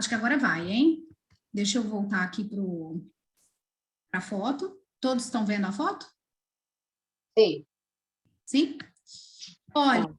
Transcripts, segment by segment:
Acho que agora vai, hein? Deixa eu voltar aqui para a foto. Todos estão vendo a foto? Sim. Sim? Olha,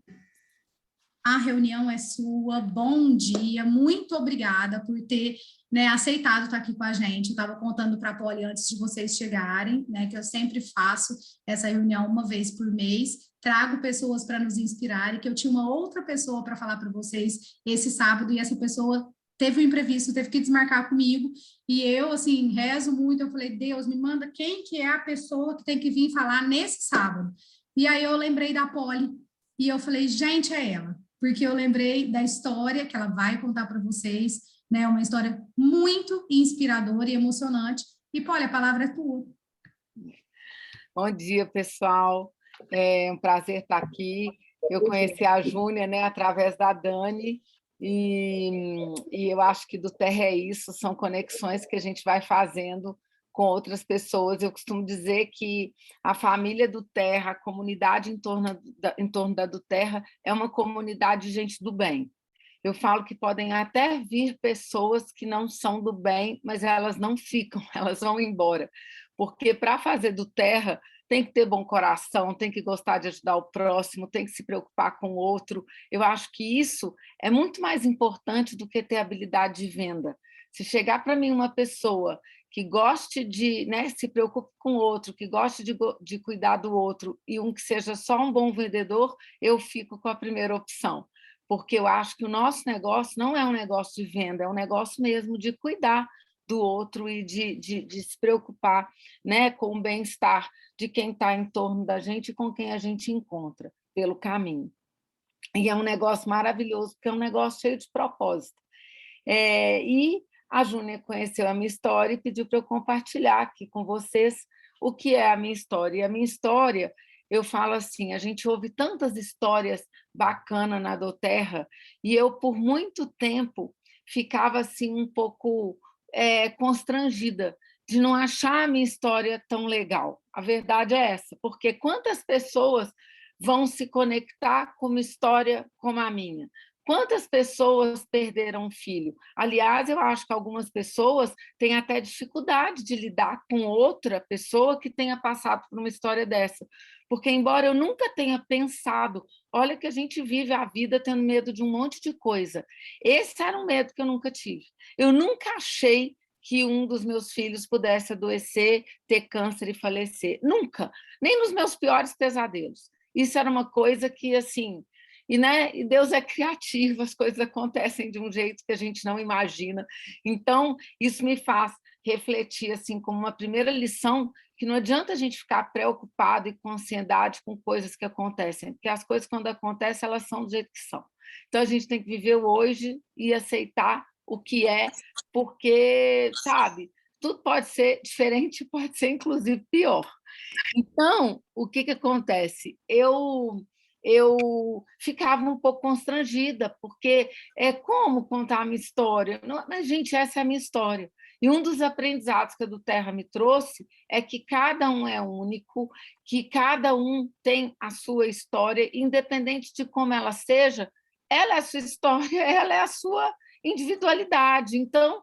a reunião é sua. Bom dia. Muito obrigada por ter, né, aceitado estar aqui com a gente. Eu estava contando para a Poli antes de vocês chegarem, né, que eu sempre faço essa reunião uma vez por mês. Trago pessoas para nos inspirar e que eu tinha uma outra pessoa para falar para vocês esse sábado e essa pessoa teve um imprevisto, teve que desmarcar comigo e eu, assim, rezo muito. Eu falei, Deus, me manda quem que é a pessoa que tem que vir falar nesse sábado. E aí eu lembrei da Poli e eu falei, gente, é ela. Porque eu lembrei da história que ela vai contar para vocês, né? Uma história muito inspiradora e emocionante. E, Poli, a palavra é tua. Bom dia, pessoal. É um prazer estar aqui. Eu conheci a Júnia, né, através da Dani, e eu acho que do Terra é isso, são conexões que a gente vai fazendo com outras pessoas. Eu costumo dizer que a família do Terra, a comunidade em torno da do Terra, é uma comunidade de gente do bem. Eu falo que podem até vir pessoas que não são do bem, mas elas não ficam, elas vão embora. Porque para fazer do Terra tem que ter bom coração, tem que gostar de ajudar o próximo, tem que se preocupar com o outro. Eu acho que isso é muito mais importante do que ter habilidade de venda. Se chegar para mim uma pessoa que goste de, né, se preocupe com o outro, que goste de cuidar do outro, e um que seja só um bom vendedor, eu fico com a primeira opção. Porque eu acho que o nosso negócio não é um negócio de venda, é um negócio mesmo de cuidar do outro e de se preocupar, né, com o bem-estar de quem está em torno da gente e com quem a gente encontra pelo caminho. E é um negócio maravilhoso, porque é um negócio cheio de propósito. E a Júnia conheceu a minha história e pediu para eu compartilhar aqui com vocês o que é a minha história. E a minha história, eu falo assim, a gente ouve tantas histórias bacanas na doTERRA, e eu, por muito tempo, ficava assim um pouco constrangida de não achar a minha história tão legal. A verdade é essa, porque quantas pessoas vão se conectar com uma história como a minha? Quantas pessoas perderam um filho? Aliás, eu acho que algumas pessoas têm até dificuldade de lidar com outra pessoa que tenha passado por uma história dessa. Porque, embora eu nunca tenha pensado, olha que a gente vive a vida tendo medo de um monte de coisa. Esse era um medo que eu nunca tive. Eu nunca achei que um dos meus filhos pudesse adoecer, ter câncer e falecer. Nunca. Nem nos meus piores pesadelos. Isso era uma coisa que, assim... E Deus é criativo, as coisas acontecem de um jeito que a gente não imagina. Então, isso me faz refletir assim, como uma primeira lição, que não adianta a gente ficar preocupado e com ansiedade com coisas que acontecem, porque as coisas, quando acontecem, elas são do jeito que são. Então, a gente tem que viver o hoje e aceitar o que é, porque, sabe, tudo pode ser diferente, pode ser, inclusive, pior. Então, o que acontece? Eu ficava um pouco constrangida, porque como contar a minha história? Não, mas, gente, essa é a minha história. E um dos aprendizados que a do Terra me trouxe é que cada um é único, que cada um tem a sua história, independente de como ela seja, ela é a sua história, ela é a sua individualidade. Então,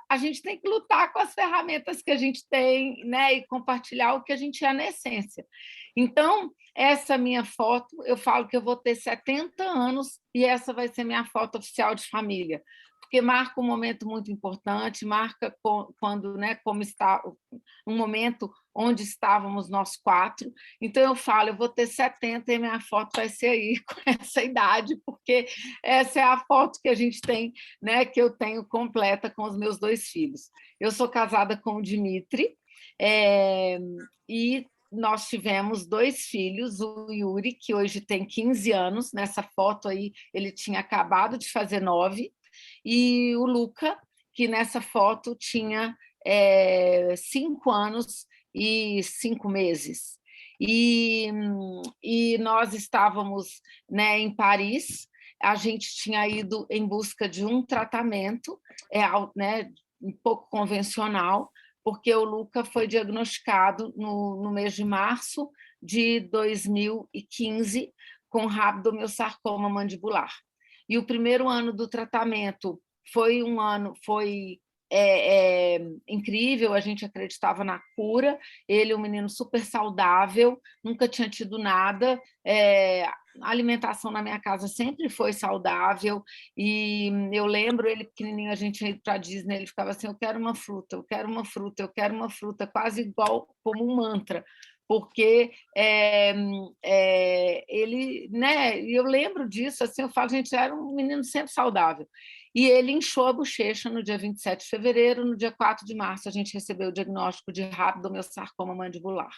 a gente tem que lutar com as ferramentas que a gente tem, né, e compartilhar o que a gente é na essência. Então, essa minha foto, eu falo que eu vou ter 70 anos e essa vai ser minha foto oficial de família, porque marca um momento muito importante, marca quando, né, como está um momento onde estávamos nós quatro. Então, eu falo, eu vou ter 70 e minha foto vai ser aí com essa idade, porque essa é a foto que a gente tem, né, que eu tenho completa com os meus 2 filhos. Eu sou casada com o Dimitri, e nós tivemos 2 filhos, o Yuri, que hoje tem 15 anos, nessa foto aí ele tinha acabado de fazer 9, e o Luca, que nessa foto tinha 5 anos e 5 meses. E nós estávamos, né, em Paris, a gente tinha ido em busca de um tratamento, né, um pouco convencional, porque o Luca foi diagnosticado no mês de março de 2015 com rabdomiossarcoma mandibular. E o primeiro ano do tratamento foi um ano, foi incrível, a gente acreditava na cura, ele um menino super saudável, nunca tinha tido nada, a alimentação na minha casa sempre foi saudável, e eu lembro ele pequenininho, a gente ia para a Disney, ele ficava assim, eu quero uma fruta, eu quero uma fruta, eu quero uma fruta, quase igual como um mantra, porque ele, né, e eu lembro disso, assim, eu falo, gente, era um menino sempre saudável, e ele inchou a bochecha no dia 27 de fevereiro, no dia 4 de março a gente recebeu o diagnóstico de rapidomiosarcoma mandibular.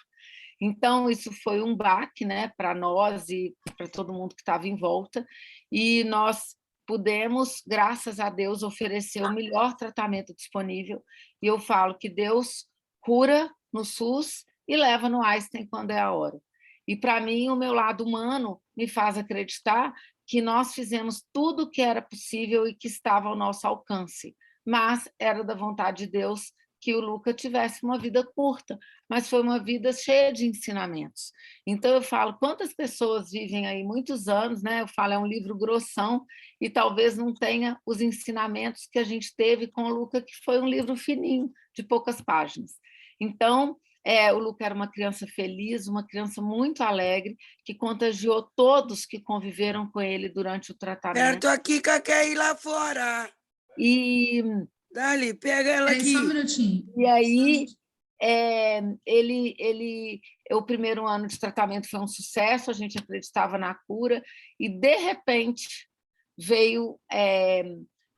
Então, isso foi um baque, né, para nós e para todo mundo que estava em volta, e nós pudemos, graças a Deus, oferecer o melhor tratamento disponível, e eu falo que Deus cura no SUS e leva no Einstein quando é a hora. E, para mim, o meu lado humano me faz acreditar que nós fizemos tudo o que era possível e que estava ao nosso alcance, mas era da vontade de Deus que o Luca tivesse uma vida curta, mas foi uma vida cheia de ensinamentos. Então, eu falo, quantas pessoas vivem aí muitos anos, né? Eu falo, é um livro grossão, e talvez não tenha os ensinamentos que a gente teve com o Luca, que foi um livro fininho, de poucas páginas. Então, o Luca era uma criança feliz, uma criança muito alegre, que contagiou todos que conviveram com ele durante o tratamento. Perto aqui, que quer ir lá fora. E Dali, pega ela aqui. Só um minutinho. E aí, o primeiro ano de tratamento foi um sucesso, a gente acreditava na cura, e, de repente, veio...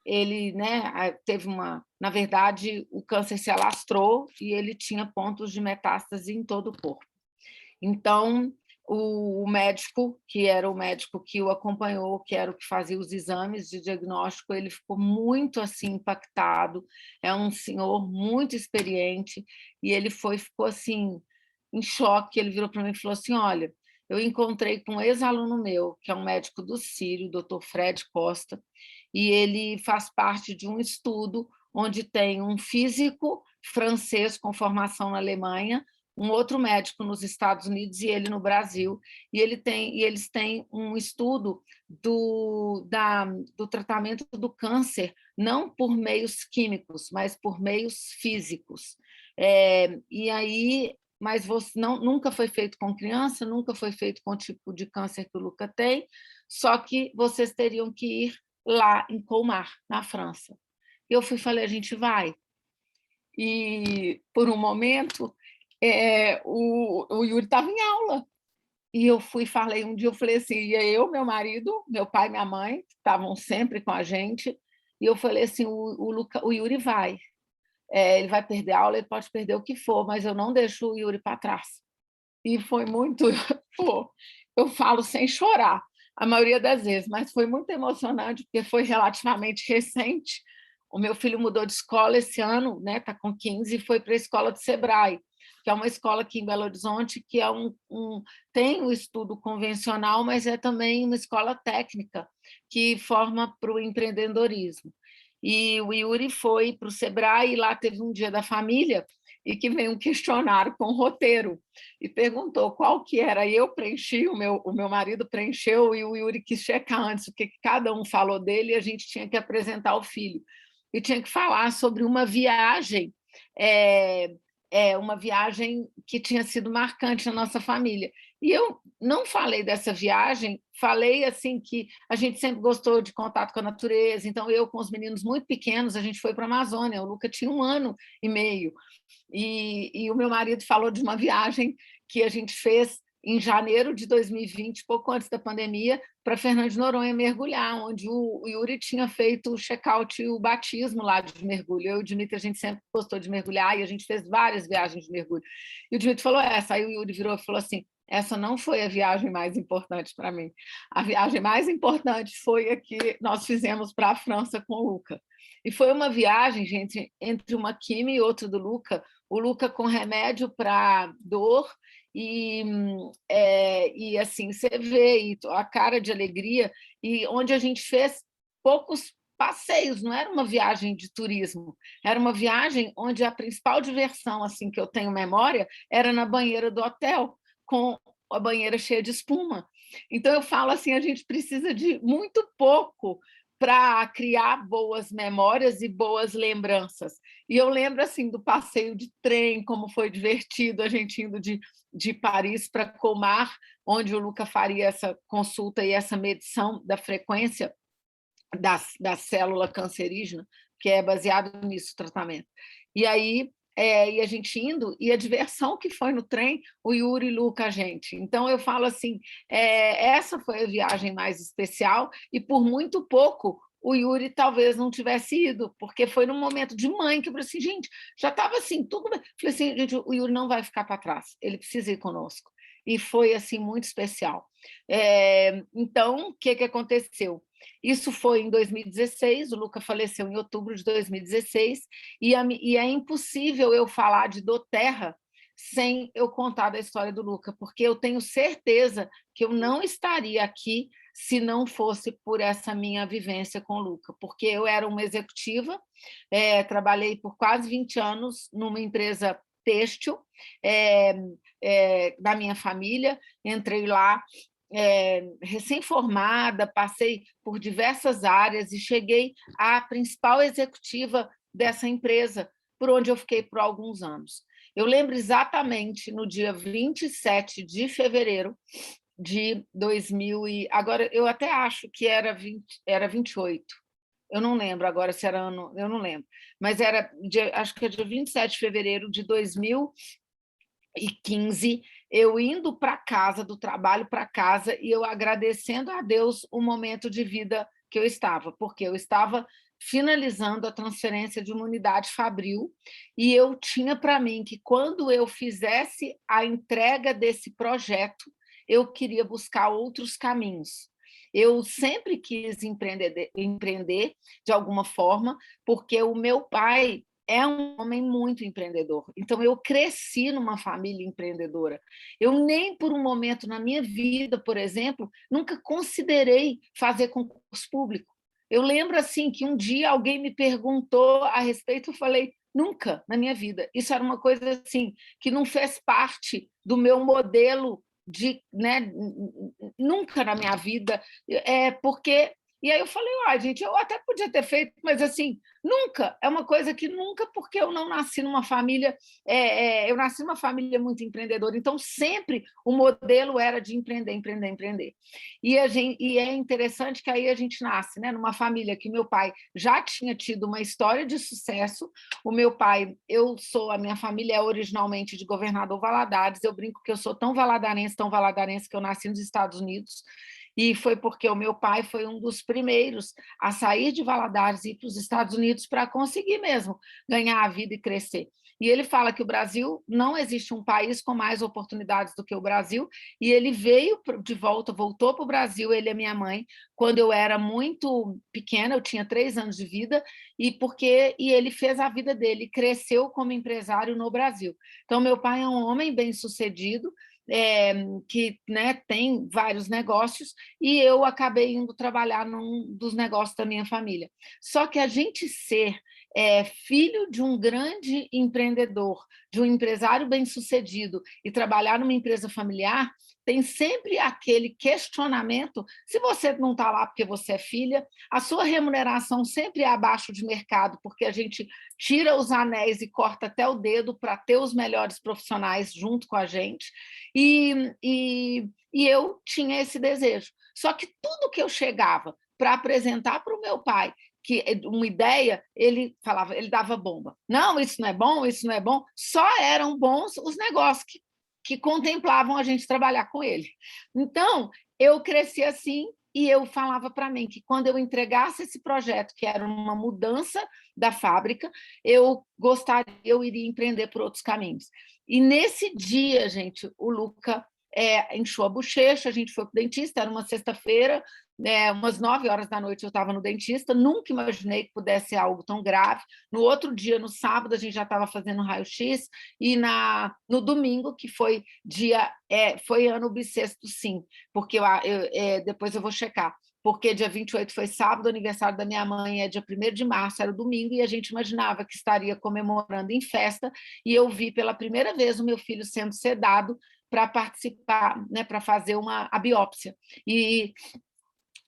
ele, né, teve uma... Na verdade, o câncer se alastrou e ele tinha pontos de metástase em todo o corpo. Então, o médico, que era o médico que o acompanhou, que era o que fazia os exames de diagnóstico, ele ficou muito assim impactado, é um senhor muito experiente, e ele ficou assim, em choque, ele virou para mim e falou assim, olha, eu encontrei com um ex-aluno meu, que é um médico do Sírio, o Dr. Fred Costa, e ele faz parte de um estudo onde tem um físico francês com formação na Alemanha, um outro médico nos Estados Unidos e ele no Brasil, e eles têm um estudo do tratamento do câncer, não por meios químicos, mas por meios físicos. E aí, mas nunca foi feito com criança, nunca foi feito com o tipo de câncer que o Luca tem, só que vocês teriam que ir lá em Colmar, na França. Eu falei, a gente vai. E, por um momento, o Yuri estava em aula. E eu falei assim, ia eu, meu marido, meu pai e minha mãe, estavam sempre com a gente, e eu falei assim, o Yuri vai. Ele vai perder aula, ele pode perder o que for, mas eu não deixo o Yuri para trás. E foi muito... eu falo sem chorar, a maioria das vezes, mas foi muito emocionante, porque foi relativamente recente. O meu filho mudou de escola esse ano, né? Está com 15, e foi para a escola do Sebrae, que é uma escola aqui em Belo Horizonte, que tem um estudo convencional, mas é também uma escola técnica, que forma para o empreendedorismo. E o Yuri foi para o Sebrae, e lá teve um dia da família, e que veio um questionário com roteiro, e perguntou qual que era, e eu preenchi, o meu marido preencheu, e o Yuri quis checar antes o que cada um falou dele, e a gente tinha que apresentar o filho. E tinha que falar sobre uma viagem, uma viagem que tinha sido marcante na nossa família. E eu não falei dessa viagem, falei assim que a gente sempre gostou de contato com a natureza, então eu com os meninos muito pequenos, a gente foi para a Amazônia, o Luca tinha 1 ano e meio, e o meu marido falou de uma viagem que a gente fez em janeiro de 2020, pouco antes da pandemia, para Fernando de Noronha mergulhar, onde o Yuri tinha feito o check-out e o batismo lá de mergulho. Eu e o Dimitri, a gente sempre gostou de mergulhar, e a gente fez várias viagens de mergulho. E o Dimitri falou essa, aí o Yuri virou e falou assim, essa não foi a viagem mais importante para mim. A viagem mais importante foi a que nós fizemos para a França com o Luca. E foi uma viagem, gente, entre uma quimio e outra do Luca, o Luca com remédio para dor, e assim, você vê a cara de alegria, e onde a gente fez poucos passeios, não era uma viagem de turismo, era uma viagem onde a principal diversão assim que eu tenho memória era na banheira do hotel, com a banheira cheia de espuma. Então, eu falo assim, a gente precisa de muito pouco para criar boas memórias e boas lembranças. E eu lembro assim do passeio de trem, como foi divertido a gente indo de Paris para Colmar, onde o Luca faria essa consulta e essa medição da frequência da célula cancerígena, que é baseado nisso o tratamento. E aí e a gente indo, e a diversão que foi no trem, o Yuri e Luca, a gente. Então, eu falo assim, essa foi a viagem mais especial, e por muito pouco o Yuri talvez não tivesse ido, porque foi num momento de mãe que eu falei assim, gente, já estava assim, tudo bem. Falei assim, gente, o Yuri não vai ficar para trás, ele precisa ir conosco. E foi assim muito especial. Então, o que aconteceu? Isso foi em 2016, o Luca faleceu em outubro de 2016, e é impossível eu falar de doTERRA sem eu contar da história do Luca, porque eu tenho certeza que eu não estaria aqui se não fosse por essa minha vivência com o Luca, porque eu era uma executiva, trabalhei por quase 20 anos numa empresa têxtil da minha família, entrei lá recém-formada, passei por diversas áreas e cheguei à principal executiva dessa empresa, por onde eu fiquei por alguns anos. Eu lembro exatamente no dia 27 de fevereiro de 2000 agora eu até acho que era 28. Eu não lembro agora se era ano, eu não lembro, mas acho que é dia 27 de fevereiro de 2015, eu indo para casa, do trabalho para casa, e eu agradecendo a Deus o momento de vida que eu estava, porque eu estava finalizando a transferência de uma unidade fabril, e eu tinha para mim que, quando eu fizesse a entrega desse projeto, eu queria buscar outros caminhos. Eu sempre quis empreender de alguma forma, porque o meu pai é um homem muito empreendedor. Então, eu cresci numa família empreendedora. Eu nem por um momento na minha vida, por exemplo, nunca considerei fazer concurso público. Eu lembro assim que um dia alguém me perguntou a respeito, eu falei, nunca na minha vida. Isso era uma coisa assim que não fez parte do meu modelo nunca na minha vida, porque... E aí eu falei, gente, eu até podia ter feito, mas assim, nunca, é uma coisa que nunca, porque eu não nasci numa família, eu nasci numa família muito empreendedora, então sempre o modelo era de empreender, empreender, empreender. E é interessante que aí a gente nasce numa família que meu pai já tinha tido uma história de sucesso. O meu pai, a minha família é originalmente de Governador Valadares, eu brinco que eu sou tão valadarense que eu nasci nos Estados Unidos, e foi porque o meu pai foi um dos primeiros a sair de Valadares e ir para os Estados Unidos para conseguir mesmo ganhar a vida e crescer. E ele fala que o Brasil, não existe um país com mais oportunidades do que o Brasil, e ele veio de volta, voltou para o Brasil, ele e minha mãe, quando eu era muito pequena, eu tinha 3 anos de vida, e ele fez a vida dele, cresceu como empresário no Brasil. Então, meu pai é um homem bem-sucedido, que tem vários negócios, e eu acabei indo trabalhar num dos negócios da minha família. Só que a gente ser filho de um grande empreendedor, de um empresário bem-sucedido, e trabalhar numa empresa familiar, tem sempre aquele questionamento: se você não está lá porque você é filha, a sua remuneração sempre é abaixo de mercado, porque a gente tira os anéis e corta até o dedo para ter os melhores profissionais junto com a gente, e eu tinha esse desejo. Só que tudo que eu chegava para apresentar para o meu pai, que uma ideia, ele falava, ele dava bomba. Não, isso não é bom, isso não é bom. Só eram bons os negócios que contemplavam a gente trabalhar com ele. Então, eu cresci assim, e eu falava para mim que, quando eu entregasse esse projeto, que era uma mudança da fábrica, eu iria empreender por outros caminhos. E nesse dia, gente, o Luca inchou a bochecha, a gente foi para o dentista, era uma sexta-feira, umas 9 horas da noite eu estava no dentista, nunca imaginei que pudesse ser algo tão grave. No outro dia, no sábado, a gente já estava fazendo raio-x, e no domingo, que foi foi ano bissexto, sim, porque depois eu vou checar, porque dia 28 foi sábado, aniversário da minha mãe é dia 1º de março, era o domingo, e a gente imaginava que estaria comemorando em festa, e eu vi pela primeira vez o meu filho sendo sedado para participar, para fazer a biópsia. E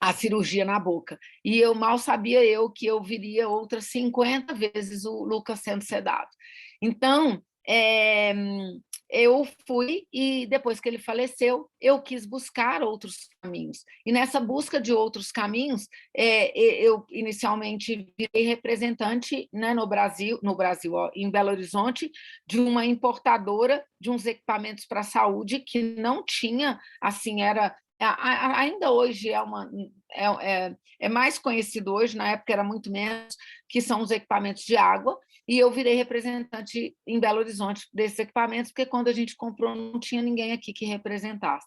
a cirurgia na boca. E eu mal sabia que eu viria outras 50 vezes o Lucas sendo sedado. Então, eu fui e, depois que ele faleceu, eu quis buscar outros caminhos. E, nessa busca de outros caminhos, eu inicialmente virei representante, né, no Brasil, ó, em Belo Horizonte, de uma importadora de uns equipamentos para a saúde que não tinha, assim, ainda hoje é mais conhecido hoje, na época era muito menos, que são os equipamentos de água, e eu virei representante em Belo Horizonte desses equipamentos, porque quando a gente comprou não tinha ninguém aqui que representasse.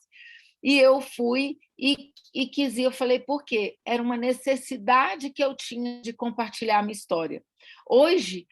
E eu fui e quis ir, eu falei, por quê? Era uma necessidade que eu tinha de compartilhar a minha história. Hoje,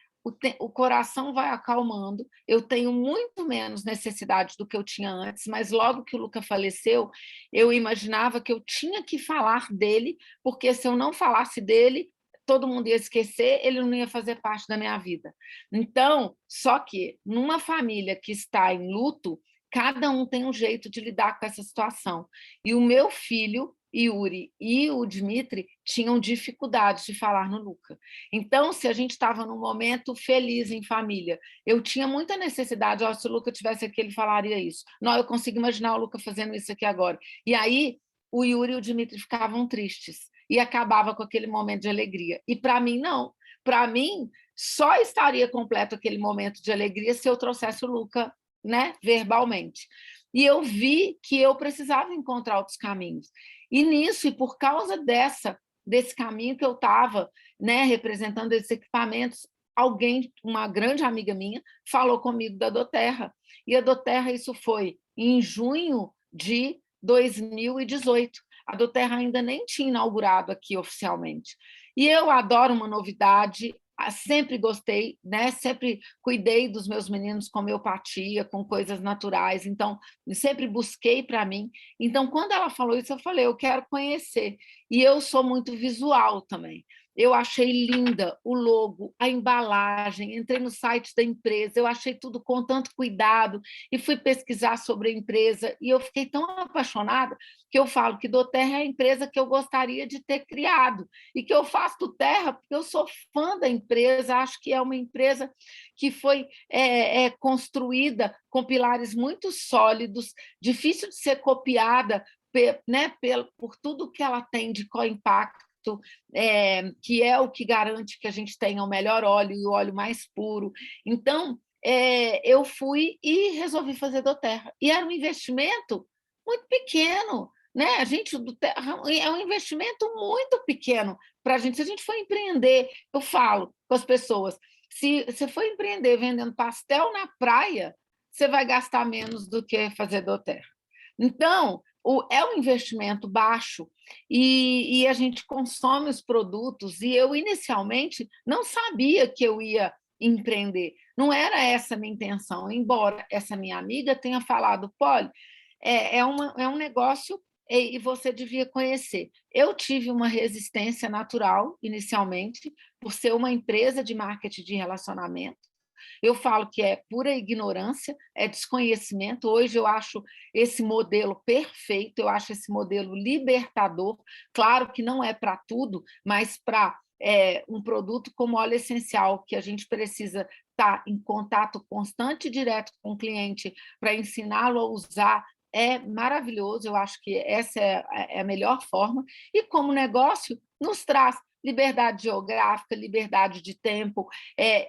o coração vai acalmando, eu tenho muito menos necessidade do que eu tinha antes, mas logo que o Luca faleceu, eu imaginava que eu tinha que falar dele, porque se eu não falasse dele, todo mundo ia esquecer, ele não ia fazer parte da minha vida. Então, só que numa família que está em luto, cada um tem um jeito de lidar com essa situação. E o meu filho, Yuri, e o Dmitry tinham dificuldades de falar no Luca. Então, se a gente estava num momento feliz em família, eu tinha muita necessidade, se o Luca tivesse aqui, ele falaria isso. Não, eu consigo imaginar o Luca fazendo isso aqui agora. E aí, o Yuri e o Dmitry ficavam tristes e acabava com aquele momento de alegria. E, para mim, não. Para mim, só estaria completo aquele momento de alegria se eu trouxesse o Luca, né, verbalmente. E eu vi que eu precisava encontrar outros caminhos. E nisso, e por causa desse caminho que eu estava, né, representando esses equipamentos, uma grande amiga minha, falou comigo da Doterra. E a Doterra, isso foi em junho de 2018. A Doterra ainda nem tinha inaugurado aqui oficialmente. E eu adoro uma novidade, sempre gostei, né? Sempre cuidei dos meus meninos com homeopatia, com coisas naturais, então sempre busquei para mim. Então, quando ela falou isso, eu falei, eu quero conhecer. E eu sou muito visual também. Eu achei linda o logo, a embalagem, entrei no site da empresa, eu achei tudo com tanto cuidado e fui pesquisar sobre a empresa e eu fiquei tão apaixonada que eu falo que Doterra é a empresa que eu gostaria de ter criado e que eu faço Doterra porque eu sou fã da empresa, acho que é uma empresa que foi construída com pilares muito sólidos, difícil de ser copiada, né, por tudo que ela tem de co-impacto, que é o que garante que a gente tenha o melhor óleo e o óleo mais puro. Então, eu fui e resolvi fazer Doterra. E era um investimento muito pequeno, né? É um investimento muito pequeno para a gente. Se a gente for empreender, eu falo com as pessoas, se você for empreender vendendo pastel na praia, você vai gastar menos do que fazer Doterra. Então, é um investimento baixo e a gente consome os produtos e eu, inicialmente, não sabia que eu ia empreender. Não era essa a minha intenção, embora essa minha amiga tenha falado, Polly, é um negócio e você devia conhecer. Eu tive uma resistência natural, inicialmente, por ser uma empresa de marketing de relacionamento. Eu falo que é pura ignorância, é desconhecimento. Hoje eu acho esse modelo perfeito, eu acho esse modelo libertador. Claro que não é para tudo, mas para um produto como óleo essencial, que a gente precisa estar em contato constante e direto com o cliente para ensiná-lo a usar, é maravilhoso. Eu acho que essa é a melhor forma. E como negócio, nos traz liberdade geográfica, liberdade de tempo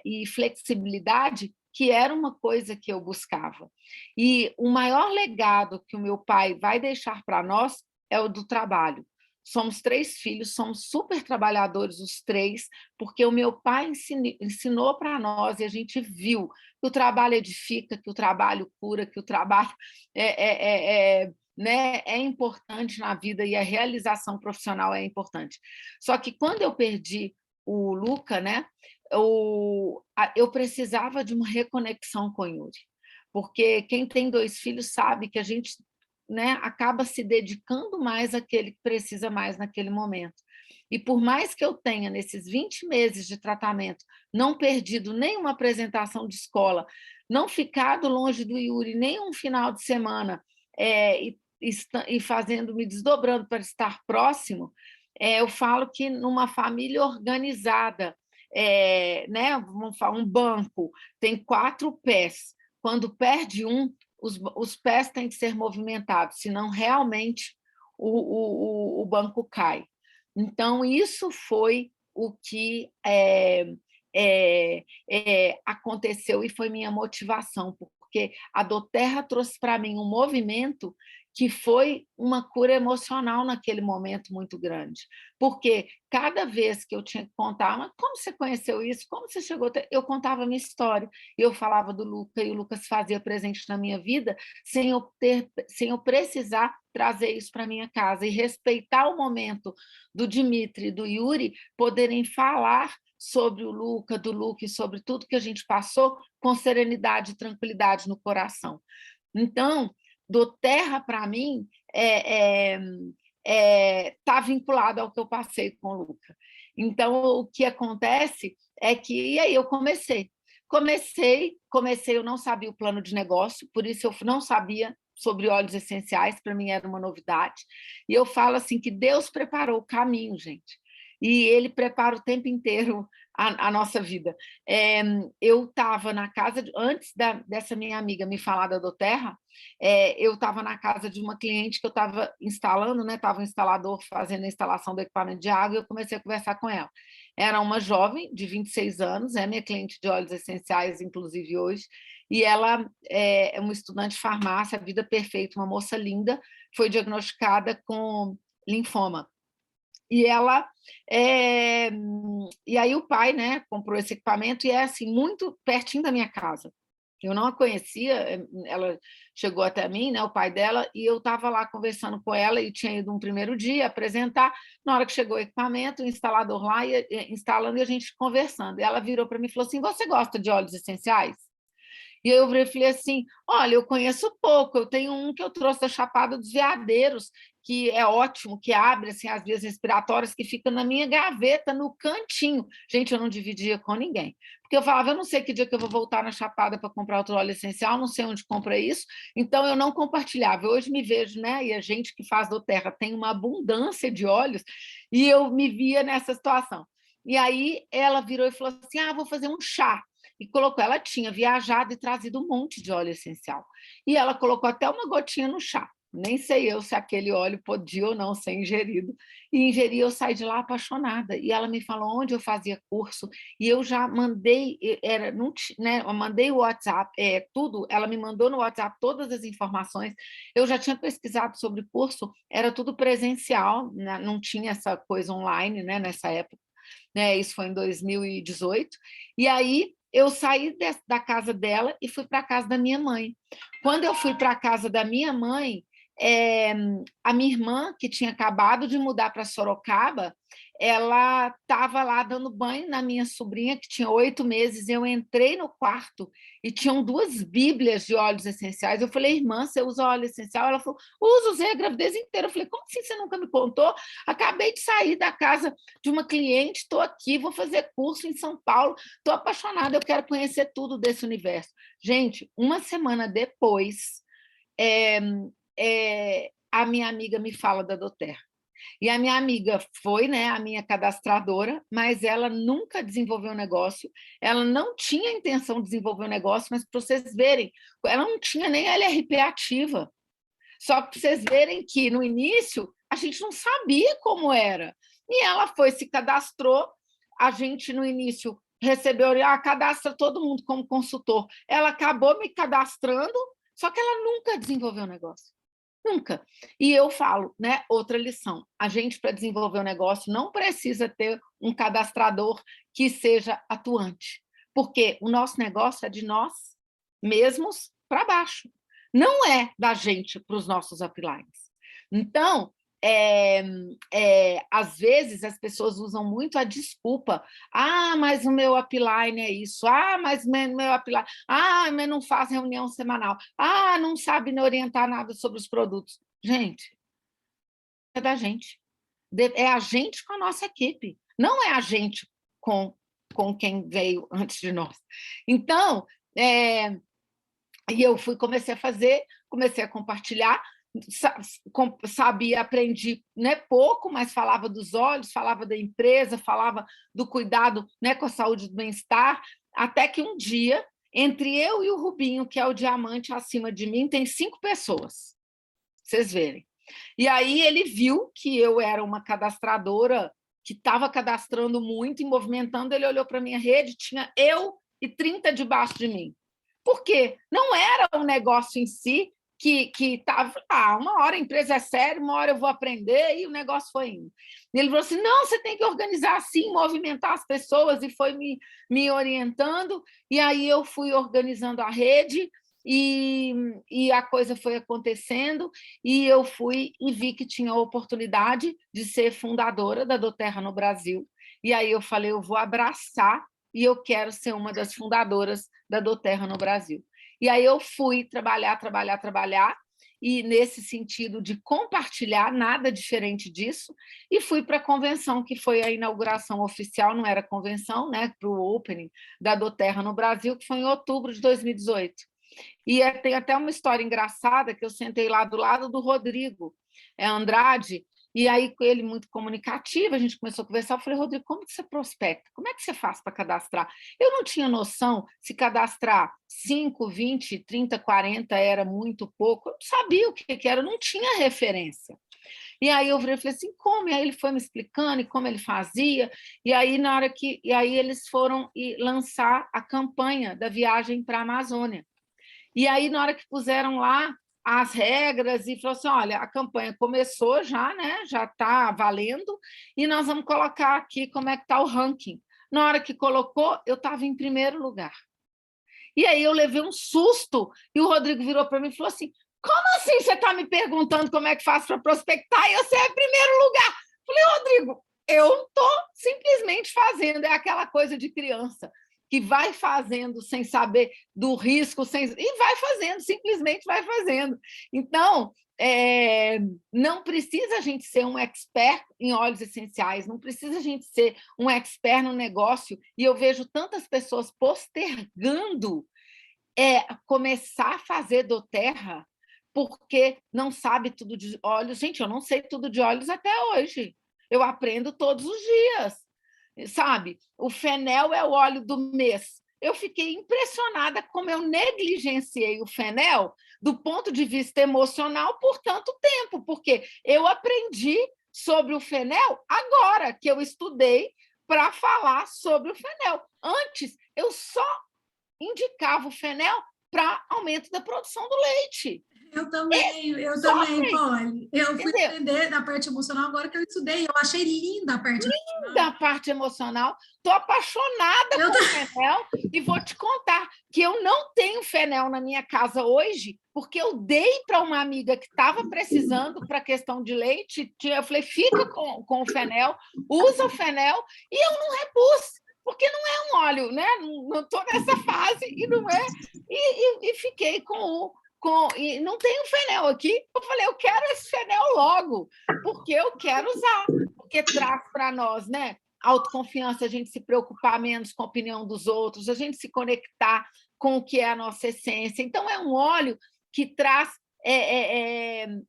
e flexibilidade, que era uma coisa que eu buscava. E o maior legado que o meu pai vai deixar para nós é o do trabalho. Somos 3 filhos, somos super trabalhadores os 3, porque o meu pai ensinou para nós e a gente viu que o trabalho edifica, que o trabalho cura, que o trabalho né, é importante na vida e a realização profissional é importante. Só que quando eu perdi o Luca, né, eu precisava de uma reconexão com o Yuri, porque quem tem 2 filhos sabe que a gente, né, acaba se dedicando mais àquele que precisa mais naquele momento. E por mais que eu tenha, nesses 20 meses de tratamento, não perdido nenhuma apresentação de escola, não ficado longe do Yuri nem um final de semana, e fazendo, me desdobrando para estar próximo, eu falo que numa família organizada, né, vamos falar, um banco tem 4 pés. Quando perde um, os pés têm que ser movimentados, senão realmente o banco cai. Então, isso foi o que aconteceu e foi minha motivação, porque a doTERRA trouxe para mim um movimento que foi uma cura emocional naquele momento muito grande. Porque cada vez que eu tinha que contar, mas como você conheceu isso? Como você chegou? Eu contava a minha história, eu falava do Lucas, e o Lucas fazia presente na minha vida, sem eu precisar trazer isso para minha casa, e respeitar o momento do Dimitri e do Yuri poderem falar sobre o Lucas, do Lucas, sobre tudo que a gente passou, com serenidade e tranquilidade no coração. Então, doTERRA, para mim, está vinculado ao que eu passei com o Lucas. Então, o que acontece é que, e aí eu comecei, eu não sabia o plano de negócio, por isso eu não sabia sobre óleos essenciais, para mim era uma novidade, e eu falo assim que Deus preparou o caminho, gente, e Ele prepara o tempo inteiro a nossa vida. Eu estava na casa, antes dessa minha amiga me falar da doTERRA, eu estava na casa de uma cliente que eu estava instalando, né? Estava um instalador fazendo a instalação do equipamento de água, e eu comecei a conversar com ela. Era uma jovem de 26 anos, é minha cliente de óleos essenciais, inclusive hoje, e ela é uma estudante de farmácia, vida perfeita, uma moça linda, foi diagnosticada com linfoma. E ela e aí o pai, né, comprou esse equipamento, e é assim muito pertinho da minha casa. Eu não a conhecia, ela chegou até mim, né, o pai dela, e eu estava lá conversando com ela, e tinha ido um primeiro dia apresentar. Na hora que chegou o equipamento, o instalador lá instalando, e a gente conversando. E ela virou para mim e falou assim: você gosta de óleos essenciais? E eu falei assim: olha, eu conheço pouco, eu tenho um que eu trouxe da Chapada dos Veadeiros, que é ótimo, que abre assim, as vias respiratórias, que fica na minha gaveta, no cantinho. Gente, eu não dividia com ninguém, porque eu falava: eu não sei que dia que eu vou voltar na Chapada para comprar outro óleo essencial, não sei onde compra isso, então eu não compartilhava. Hoje me vejo, né? E a gente que faz doTERRA tem uma abundância de óleos, e eu me via nessa situação. E aí ela virou e falou assim: vou fazer um chá. E colocou, ela tinha viajado e trazido um monte de óleo essencial. E ela colocou até uma gotinha no chá. Nem sei eu se aquele óleo podia ou não ser ingerido. E ingeri, eu saí de lá apaixonada. E ela me falou onde eu fazia curso, e eu já mandei, eu mandei o WhatsApp, tudo, ela me mandou no WhatsApp todas as informações. Eu já tinha pesquisado sobre o curso, era tudo presencial, né? Não tinha essa coisa online, né, nessa época. Né? Isso foi em 2018. E aí eu saí da casa dela e fui para a casa da minha mãe. Quando eu fui para a casa da minha mãe, a minha irmã, que tinha acabado de mudar para Sorocaba, ela estava lá dando banho na minha sobrinha, que tinha 8 meses. Eu entrei no quarto e tinham 2 bíblias de óleos essenciais. Eu falei: irmã, você usa óleo essencial? Ela falou: uso, usei a gravidez inteira. Eu falei: como assim você nunca me contou? Acabei de sair da casa de uma cliente, estou aqui, vou fazer curso em São Paulo, estou apaixonada, eu quero conhecer tudo desse universo. Gente, uma semana depois, a minha amiga me fala da doTERRA. E a minha amiga foi, né, a minha cadastradora, mas ela nunca desenvolveu um negócio, ela não tinha intenção de desenvolver um negócio, mas para vocês verem, ela não tinha nem LRP ativa. Só para vocês verem que, no início, a gente não sabia como era. E ela foi, se cadastrou, a gente, no início, recebeu, cadastra todo mundo como consultor. Ela acabou me cadastrando, só que ela nunca desenvolveu o negócio. Nunca. E eu falo, né, outra lição: a gente, para desenvolver um negócio, não precisa ter um cadastrador que seja atuante, porque o nosso negócio é de nós mesmos para baixo, não é da gente para os nossos uplines. Então, às vezes as pessoas usam muito a desculpa: mas o meu upline é isso, mas o meu upline, mas não faz reunião semanal, não sabe me orientar nada sobre os produtos. Gente, é da gente. É a gente com a nossa equipe, não é a gente com quem veio antes de nós. Então, e eu comecei a fazer, comecei a compartilhar. sabia, aprendi, né, pouco, mas falava dos olhos, falava da empresa, falava do cuidado, né, com a saúde e do bem-estar, até que um dia, entre eu e o Rubinho, que é o diamante acima de mim, tem 5 pessoas, vocês verem. E aí ele viu que eu era uma cadastradora que estava cadastrando muito e movimentando, ele olhou para a minha rede, tinha eu e 30 debaixo de mim. Por quê? Não era o negócio em si que estava, uma hora a empresa é séria, uma hora eu vou aprender, e o negócio foi indo. E ele falou assim, não, você tem que organizar assim, movimentar as pessoas, e foi me orientando, e aí eu fui organizando a rede, e a coisa foi acontecendo, e eu fui e vi que tinha a oportunidade de ser fundadora da doTERRA no Brasil. E aí eu falei, eu vou abraçar e eu quero ser uma das fundadoras da doTERRA no Brasil. E aí eu fui trabalhar, e nesse sentido de compartilhar, nada diferente disso, e fui para a convenção, que foi a inauguração oficial, não era convenção, né, para o opening da doTERRA no Brasil, que foi em outubro de 2018. E tem até uma história engraçada, que eu sentei lá do lado do Rodrigo Andrade, e aí ele muito comunicativo, a gente começou a conversar, eu falei, Rodrigo, como que você prospecta? Como é que você faz para cadastrar? Eu não tinha noção se cadastrar 5, 20, 30, 40 era muito pouco, eu não sabia o que era, eu não tinha referência. E aí eu falei assim, como? E aí ele foi me explicando e como ele fazia, e aí eles foram lançar a campanha da viagem para a Amazônia. E aí, na hora que puseram lá as regras, e falou assim, olha, a campanha começou já, né? Já está valendo, e nós vamos colocar aqui como é que está o ranking. Na hora que colocou, eu estava em primeiro lugar. E aí eu levei um susto, e o Rodrigo virou para mim e falou assim, como assim você está me perguntando como é que faz para prospectar e você é em primeiro lugar? Eu falei, Rodrigo, eu estou simplesmente fazendo, é aquela coisa de criança, que vai fazendo sem saber do risco, e vai fazendo, simplesmente vai fazendo. Então, não precisa a gente ser um expert em óleos essenciais, não precisa a gente ser um expert no negócio, e eu vejo tantas pessoas postergando começar a fazer doTERRA porque não sabe tudo de óleos. Gente, eu não sei tudo de óleos até hoje. Eu aprendo todos os dias. Sabe? O Fenel é o óleo do mês. Eu fiquei impressionada como eu negligenciei o Fenel do ponto de vista emocional por tanto tempo, porque eu aprendi sobre o Fenel agora que eu estudei para falar sobre o Fenel. Antes, eu só indicava o Fenel para aumento da produção do leite. Eu também, Polly. Eu fui entender da parte emocional agora que eu estudei. Eu achei linda a parte emocional. Da parte emocional. Estou apaixonada com o Fenel e vou te contar que eu não tenho Fenel na minha casa hoje porque eu dei para uma amiga que estava precisando para a questão de leite. Eu falei, fica com o Fenel, usa o Fenel, e eu não repus, porque não é um óleo, né? Não estou nessa fase e não é. E fiquei e não tem um Fenel aqui. Eu falei, eu quero esse Fenel logo, porque eu quero usar, porque traz para nós, né? Autoconfiança, a gente se preocupar menos com a opinião dos outros, a gente se conectar com o que é a nossa essência. Então, é um óleo que traz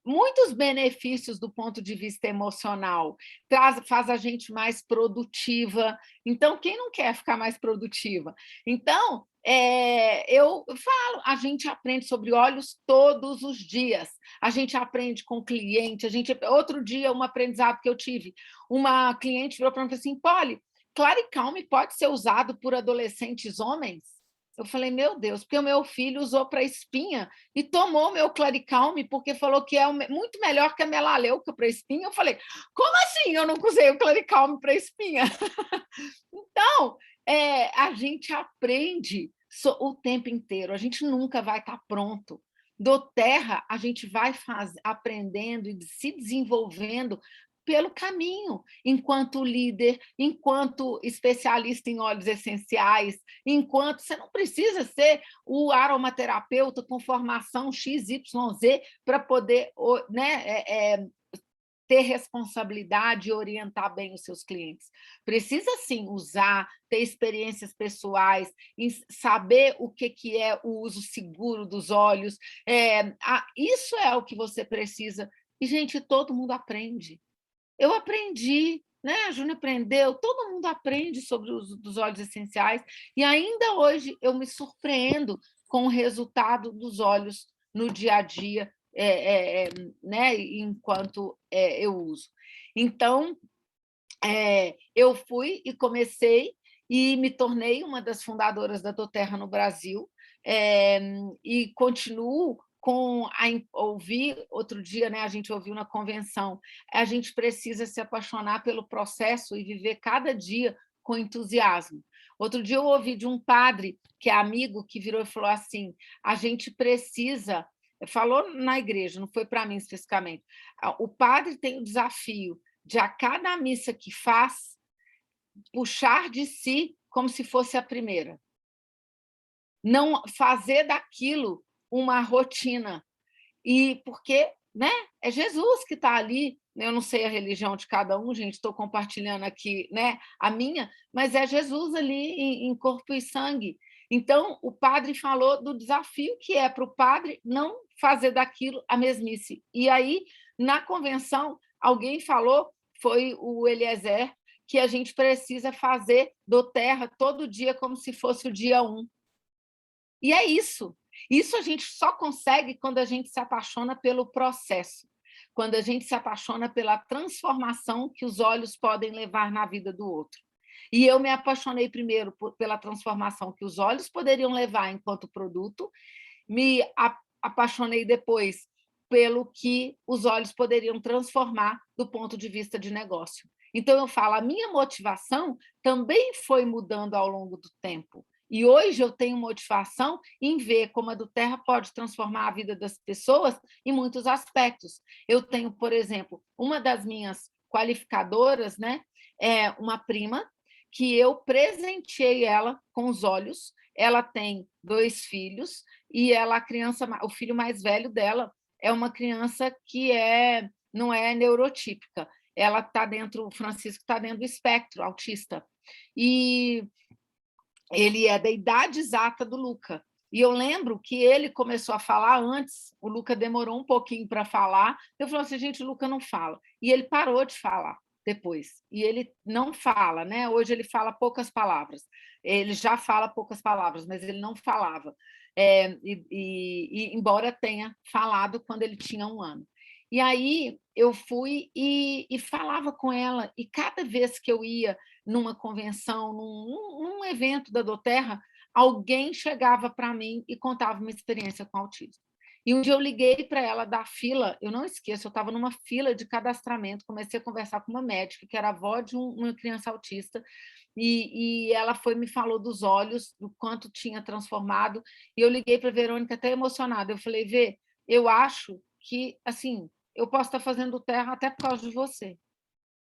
muitos benefícios do ponto de vista emocional, faz a gente mais produtiva. Então, quem não quer ficar mais produtiva? Então, eu falo, a gente aprende sobre óleos todos os dias, a gente aprende com o cliente, outro dia, um aprendizado que eu tive, uma cliente virou para mim e falou assim, Polly, Claricalme pode ser usado por adolescentes homens? Eu falei, meu Deus, porque o meu filho usou para espinha e tomou meu Claricalme porque falou que é muito melhor que a melaleuca para espinha. Eu falei, como assim eu não usei o Claricalme para espinha? Então, a gente aprende o tempo inteiro, a gente nunca vai estar pronto. doTERRA, a gente vai aprendendo e se desenvolvendo pelo caminho, enquanto líder, enquanto especialista em óleos essenciais, enquanto você não precisa ser o aromaterapeuta com formação XYZ para poder, né, ter responsabilidade e orientar bem os seus clientes. Precisa, sim, usar, ter experiências pessoais, saber o que é o uso seguro dos óleos. Isso é o que você precisa. E, gente, todo mundo aprende. Eu aprendi, né? A Júnia aprendeu, todo mundo aprende sobre o uso dos óleos essenciais, e ainda hoje eu me surpreendo com o resultado dos óleos no dia a dia, né? Enquanto eu uso. Então, eu fui e comecei e me tornei uma das fundadoras da doTERRA no Brasil, e continuo ouvir outro dia, né, a gente ouviu na convenção, a gente precisa se apaixonar pelo processo e viver cada dia com entusiasmo. Outro dia eu ouvi de um padre, que é amigo, que virou e falou assim, a gente precisa, falou na igreja, não foi para mim especificamente, o padre tem o desafio de, a cada missa que faz, puxar de si como se fosse a primeira. Não fazer daquilo uma rotina. E porque, né, é Jesus que está ali, eu não sei a religião de cada um, gente, estou compartilhando aqui, né, a minha, mas é Jesus ali em corpo e sangue. Então, o padre falou do desafio que é para o padre não fazer daquilo a mesmice. E aí, na convenção, alguém falou, foi o Eliezer, que a gente precisa fazer doTERRA todo dia como se fosse o dia 1. E é isso. Isso a gente só consegue quando a gente se apaixona pelo processo, quando a gente se apaixona pela transformação que os olhos podem levar na vida do outro. E eu me apaixonei primeiro pela transformação que os olhos poderiam levar enquanto produto, me apaixonei depois pelo que os olhos poderiam transformar do ponto de vista de negócio. Então, eu falo, a minha motivação também foi mudando ao longo do tempo. E hoje eu tenho motivação em ver como a doTERRA pode transformar a vida das pessoas em muitos aspectos. Eu tenho, por exemplo, uma das minhas qualificadoras, né, é uma prima, que eu presenteei ela com os olhos. Ela tem 2 filhos, e ela, o filho mais velho dela é uma criança que não é neurotípica. Ela está dentro, o Francisco está dentro do espectro autista. E ele é da idade exata do Luca. E eu lembro que ele começou a falar antes, o Luca demorou um pouquinho para falar, eu falei assim, gente, o Luca não fala. E ele parou de falar depois. E ele não fala, né? Hoje ele fala poucas palavras. Ele já fala poucas palavras, mas ele não falava. Embora tenha falado quando ele tinha 1 ano. E aí eu fui e falava com ela, e cada vez que eu ia numa convenção, num evento da doTERRA, alguém chegava para mim e contava uma experiência com autismo. E um dia eu liguei para ela da fila, eu não esqueço, eu estava numa fila de cadastramento, comecei a conversar com uma médica, que era avó de uma criança autista, e ela me falou dos olhos, do quanto tinha transformado, e eu liguei para a Verônica até emocionada, eu falei, Vê, eu acho que, assim, eu posso estar fazendo doTERRA até por causa de você,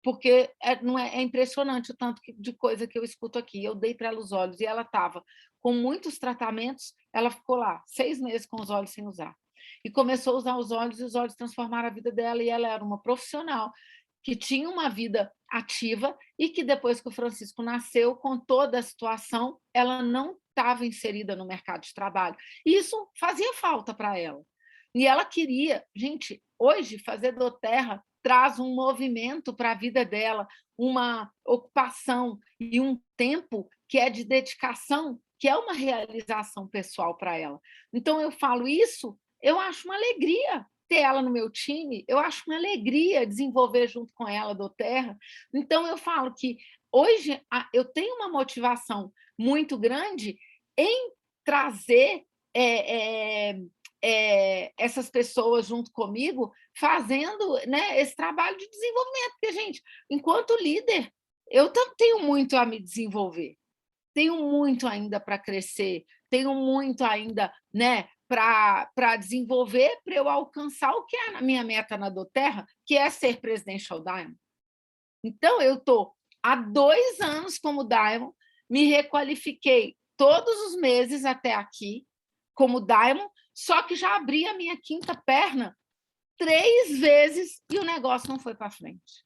porque é impressionante o tanto de coisa que eu escuto aqui. Eu dei para ela os olhos e ela estava com muitos tratamentos, ela ficou lá 6 meses com os olhos sem usar. E começou a usar os olhos, e os olhos transformaram a vida dela, e ela era uma profissional que tinha uma vida ativa e que, depois que o Francisco nasceu, com toda a situação, ela não estava inserida no mercado de trabalho. E isso fazia falta para ela. E ela queria, gente, hoje fazer doTERRA traz um movimento para a vida dela, uma ocupação e um tempo que é de dedicação, que é uma realização pessoal para ela. Então, eu falo isso, eu acho uma alegria ter ela no meu time, eu acho uma alegria desenvolver junto com ela doTERRA. Então, eu falo que hoje eu tenho uma motivação muito grande em trazer essas pessoas junto comigo, fazendo, né, esse trabalho de desenvolvimento. Porque, gente, enquanto líder, eu tenho muito a me desenvolver, tenho muito ainda para crescer, tenho muito ainda, né, para desenvolver, para eu alcançar o que é a minha meta na doTERRA, que é ser Presidential Diamond. Então, eu estou há 2 anos como Diamond, me requalifiquei todos os meses até aqui como Diamond, só que já abri a minha 5ª perna 3 vezes e o negócio não foi para frente.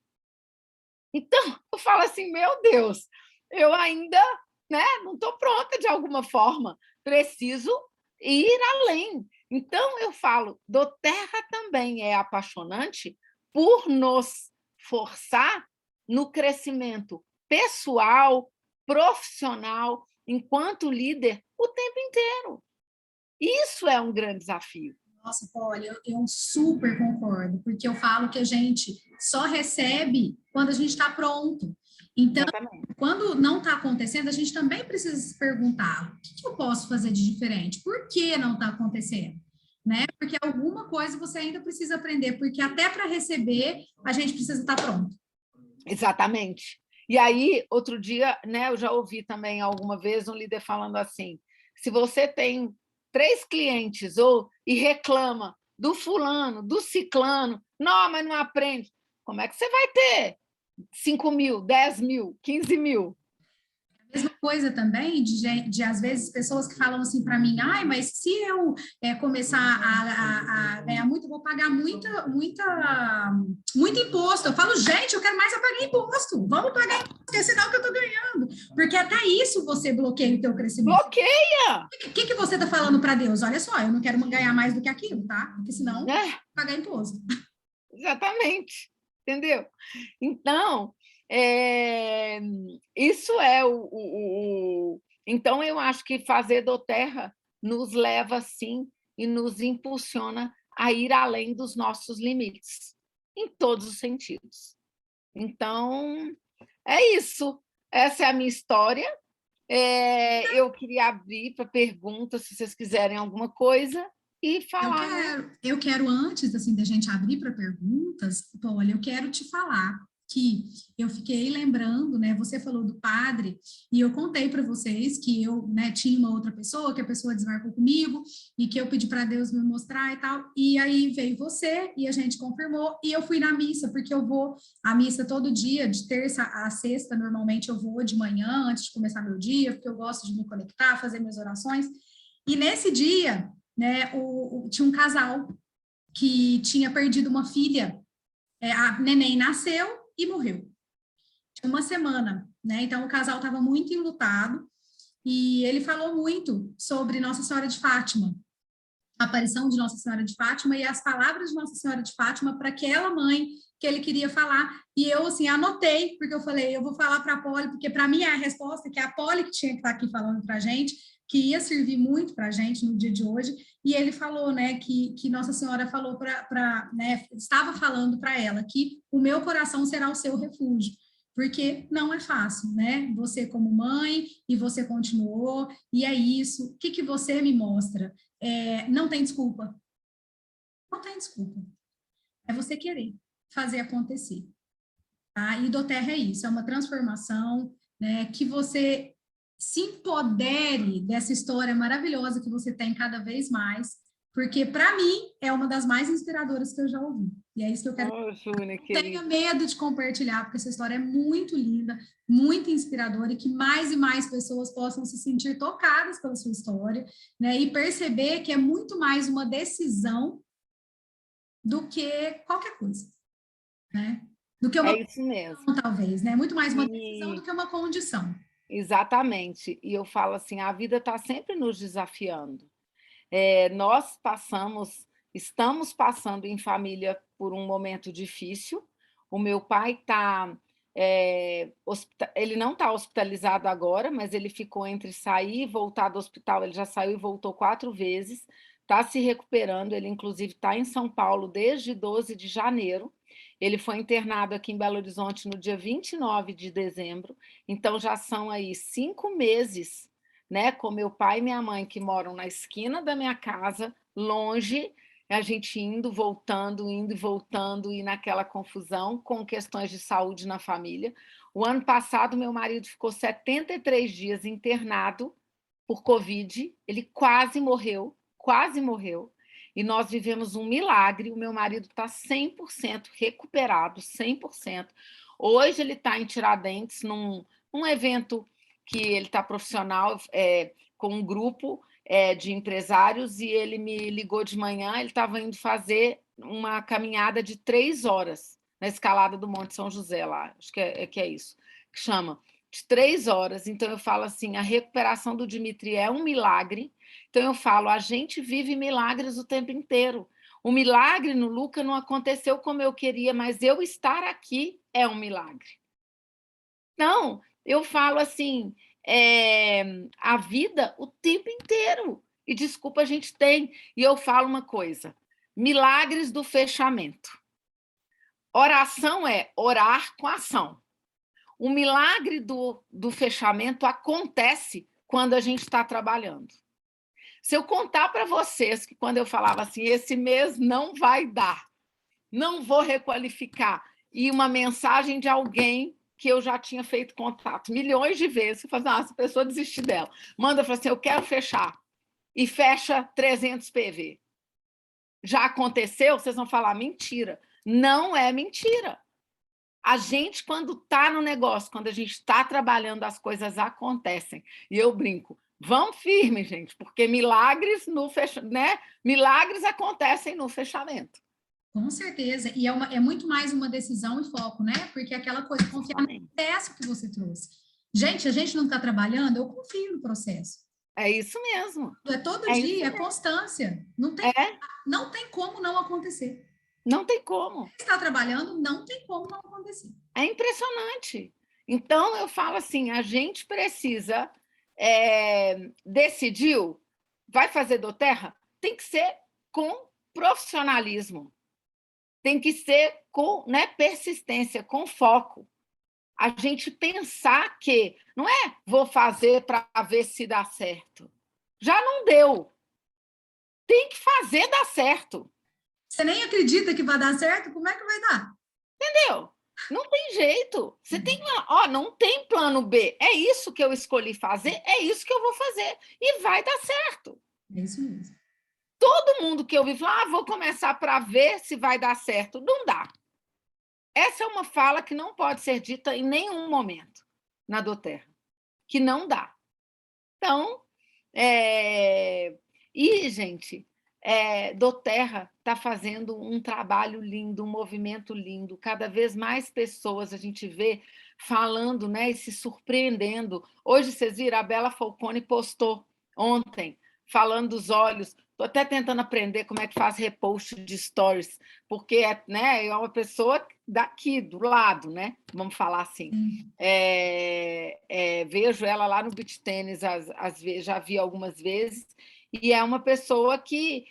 Então, eu falo assim, meu Deus, eu ainda, né, não estou pronta de alguma forma, preciso ir além. Então, eu falo, doTERRA também é apaixonante por nos forçar no crescimento pessoal, profissional, enquanto líder, o tempo inteiro. Isso é um grande desafio. Nossa, Poli, eu super concordo, porque eu falo que a gente só recebe quando a gente está pronto. Então, Exatamente. quando não está acontecendo, a gente também precisa se perguntar: o que eu posso fazer de diferente? Por que não está acontecendo? Né? Porque alguma coisa você ainda precisa aprender, porque até para receber, a gente precisa estar pronto. Exatamente. E aí, outro dia, né, eu já ouvi também alguma vez um líder falando assim, se você tem 3 clientes e reclama do fulano, do ciclano, não, mas não aprende, como é que você vai ter 5 mil, 10 mil, 15 mil? Mesma coisa também de às vezes, pessoas que falam assim para mim, ai, mas se eu começar a ganhar muito, eu vou pagar muito imposto. Eu falo, gente, eu quero mais pagar imposto. Vamos pagar imposto, que é sinal que eu estou ganhando. Porque até isso você bloqueia o teu crescimento. Bloqueia! O que você está falando para Deus? Olha só, eu não quero ganhar mais do que aquilo, tá? Porque senão, pagar imposto. Exatamente, entendeu? Então, isso é Então, eu acho que fazer doTERRA nos leva, sim, e nos impulsiona a ir além dos nossos limites, em todos os sentidos. Então, é isso. Essa é a minha história. Eu queria abrir para perguntas, se vocês quiserem alguma coisa, e falar, né? Eu quero antes assim da gente abrir para perguntas, olha, eu quero te falar que eu fiquei lembrando, né? Você falou do padre e eu contei para vocês que eu, né, tinha uma outra pessoa que a pessoa desmarcou comigo e que eu pedi para Deus me mostrar e tal. E aí veio você e a gente confirmou e eu fui na missa porque eu vou à missa todo dia, de terça a sexta, normalmente eu vou de manhã antes de começar meu dia, porque eu gosto de me conectar, fazer minhas orações. E nesse dia, né, tinha um casal que tinha perdido uma filha, a neném nasceu e morreu. Tinha uma semana, né? Então o casal estava muito enlutado e ele falou muito sobre Nossa Senhora de Fátima, a aparição de Nossa Senhora de Fátima e as palavras de Nossa Senhora de Fátima para aquela mãe que ele queria falar. E eu, assim, anotei, porque eu falei, eu vou falar para a Poli, porque para mim é a resposta que é a Poli que tinha que estar aqui falando para a gente, que ia servir muito para a gente no dia de hoje. E ele falou, né, que Nossa Senhora falou né, estava falando para ela que o meu coração será o seu refúgio. Porque não é fácil, né? Você como mãe, e você continuou, e é isso. O que você me mostra? Não tem desculpa. Não tem desculpa. É você querer fazer acontecer. Tá? E doTERRA é isso, é uma transformação, né, que você se empodere dessa história maravilhosa que você tem cada vez mais, porque, para mim, é uma das mais inspiradoras que eu já ouvi. E é isso que eu quero. Júnia, não tenha medo de compartilhar, porque essa história é muito linda, muito inspiradora, e que mais e mais pessoas possam se sentir tocadas pela sua história, né? E perceber que é muito mais uma decisão do que qualquer coisa, né? Do que uma isso mesmo. talvez, né? Muito mais uma decisão do que uma condição. Exatamente. E eu falo assim, a vida está sempre nos desafiando. Nós estamos passando em família por um momento difícil. O meu pai ele não está hospitalizado agora, mas ele ficou entre sair e voltar do hospital. Ele já saiu e voltou 4 vezes, está se recuperando. Ele, inclusive, está em São Paulo desde 12 de janeiro. Ele foi internado aqui em Belo Horizonte no dia 29 de dezembro. Então, já são aí 5 meses, né, com meu pai e minha mãe, que moram na esquina da minha casa, longe, a gente indo e voltando, e naquela confusão, com questões de saúde na família. O ano passado, meu marido ficou 73 dias internado por Covid, ele quase morreu, e nós vivemos um milagre, o meu marido está 100% recuperado, 100%. Hoje ele está em Tiradentes, num evento que ele está profissional, com um grupo de empresários, e ele me ligou de manhã, ele estava indo fazer uma caminhada de 3 horas na escalada do Monte São José, lá, acho que é isso, que chama, de 3 horas. Então, eu falo assim, a recuperação do Dimitri é um milagre. Então, eu falo, a gente vive milagres o tempo inteiro. O milagre no Luca não aconteceu como eu queria, mas eu estar aqui é um milagre. Então, eu falo assim, a vida o tempo inteiro. E desculpa, a gente tem. E eu falo uma coisa, milagres do fechamento. Oração é orar com ação. O milagre do fechamento acontece quando a gente está trabalhando. Se eu contar para vocês que quando eu falava assim, esse mês não vai dar, não vou requalificar, e uma mensagem de alguém que eu já tinha feito contato milhões de vezes, eu falo, nossa, a pessoa desistiu dela. Manda, fala assim, eu quero fechar. E fecha 300 PV. Já aconteceu? Vocês vão falar, mentira. Não é mentira. A gente, quando está no negócio, quando a gente está trabalhando, as coisas acontecem. E eu brinco, vão firme, gente, porque milagres né? Milagres acontecem no fechamento. Com certeza. E é muito mais uma decisão e foco, né? Porque aquela coisa, confiar no processo que você trouxe. Gente, a gente não está trabalhando, eu confio no processo. É isso mesmo. É todo dia, é constância. Não tem como não acontecer. Não tem como. Se está trabalhando, não tem como não acontecer. É impressionante. Então, eu falo assim, a gente precisa, decidiu, vai fazer do terra, tem que ser com profissionalismo, tem que ser com, né, persistência, com foco. A gente pensar que, não é vou fazer para ver se dá certo. Já não deu. Tem que fazer dar certo. Você nem acredita que vai dar certo? Como é que vai dar? Entendeu? Não tem jeito. Você tem, não tem plano B. É isso que eu escolhi fazer, é isso que eu vou fazer. E vai dar certo. É isso mesmo. Todo mundo que eu vi fala, vou começar para ver se vai dar certo. Não dá. Essa é uma fala que não pode ser dita em nenhum momento na doTERRA, que não dá. Então, e, gente, doTERRA está fazendo um trabalho lindo, um movimento lindo, cada vez mais pessoas a gente vê falando, né, e se surpreendendo. Hoje, vocês viram, a Bela Falcone postou ontem, falando dos olhos. Estou até tentando aprender como é que faz repost de stories, porque né, é uma pessoa daqui, do lado, né? Vamos falar assim. Vejo ela lá no beach tênis, já vi algumas vezes, e é uma pessoa que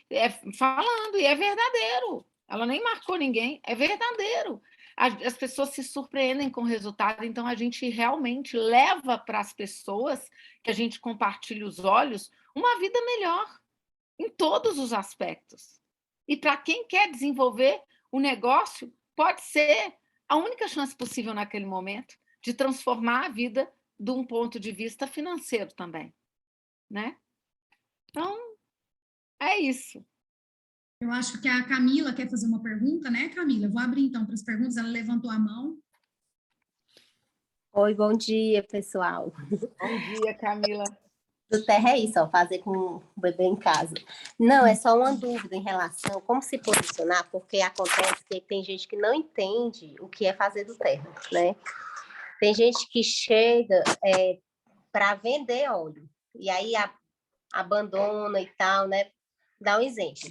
falando, e é verdadeiro. Ela nem marcou ninguém, é verdadeiro. As pessoas se surpreendem com o resultado, então a gente realmente leva para as pessoas que a gente compartilha os olhos uma vida melhor, em todos os aspectos. E para quem quer desenvolver o negócio, pode ser a única chance possível naquele momento de transformar a vida de um ponto de vista financeiro também, né? Então, é isso. Eu acho que a Camila quer fazer uma pergunta, né, Camila? Eu vou abrir, então, para as perguntas. Ela levantou a mão. Oi, bom dia, pessoal. Bom dia, Camila. doTERRA é isso, ó, fazer com o bebê em casa. Não, é só uma dúvida em relação a como se posicionar, porque acontece que tem gente que não entende o que é fazer doTERRA, né? Tem gente que chega para vender óleo, e aí abandona e tal, né? Dá um exemplo.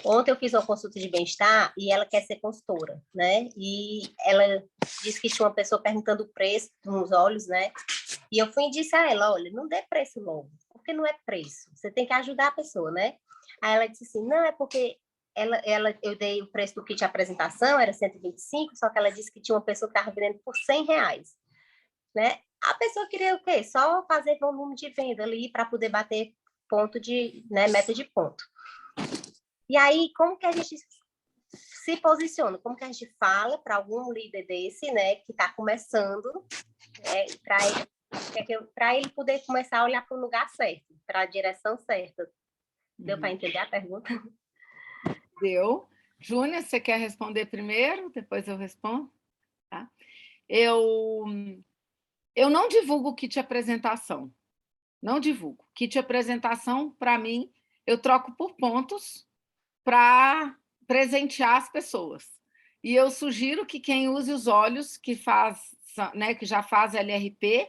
Ontem eu fiz uma consulta de bem-estar e ela quer ser consultora, né? E ela disse que tinha uma pessoa perguntando o preço dos óleos, né? E eu fui e disse a ela, olha, não dê preço logo, porque não é preço, você tem que ajudar a pessoa, né? Aí ela disse assim, não, é porque eu dei o preço do kit de apresentação, era 125, só que ela disse que tinha uma pessoa que estava vendendo por R$100, né? A pessoa queria o quê? Só fazer volume de venda ali para poder bater ponto de, né, meta de ponto. E aí, como que a gente se posiciona? Como que a gente fala para algum líder desse, né, que está começando, para ele poder começar a olhar para o lugar certo, para a direção certa? Deu para entender a pergunta? Deu. Júnia, você quer responder primeiro? Depois eu respondo? Tá? Eu não divulgo o kit de apresentação. Não divulgo. Kit de apresentação, para mim, eu troco por pontos para presentear as pessoas. E eu sugiro que quem use os óleos, que né, que já faz LRP,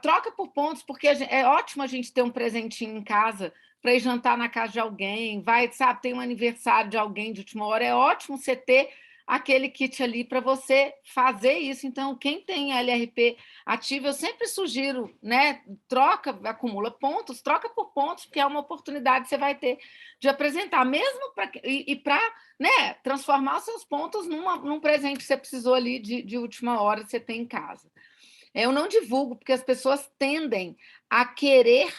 troca por pontos, porque é ótimo a gente ter um presentinho em casa para ir jantar na casa de alguém, sabe, tem um aniversário de alguém de última hora, é ótimo você ter aquele kit ali para você fazer isso. Então, quem tem LRP ativo, eu sempre sugiro, né, acumula pontos, troca por pontos, porque é uma oportunidade que você vai ter de apresentar, mesmo para né, transformar os seus pontos num presente que você precisou ali de última hora, você tem em casa. Eu não divulgo, porque as pessoas tendem a querer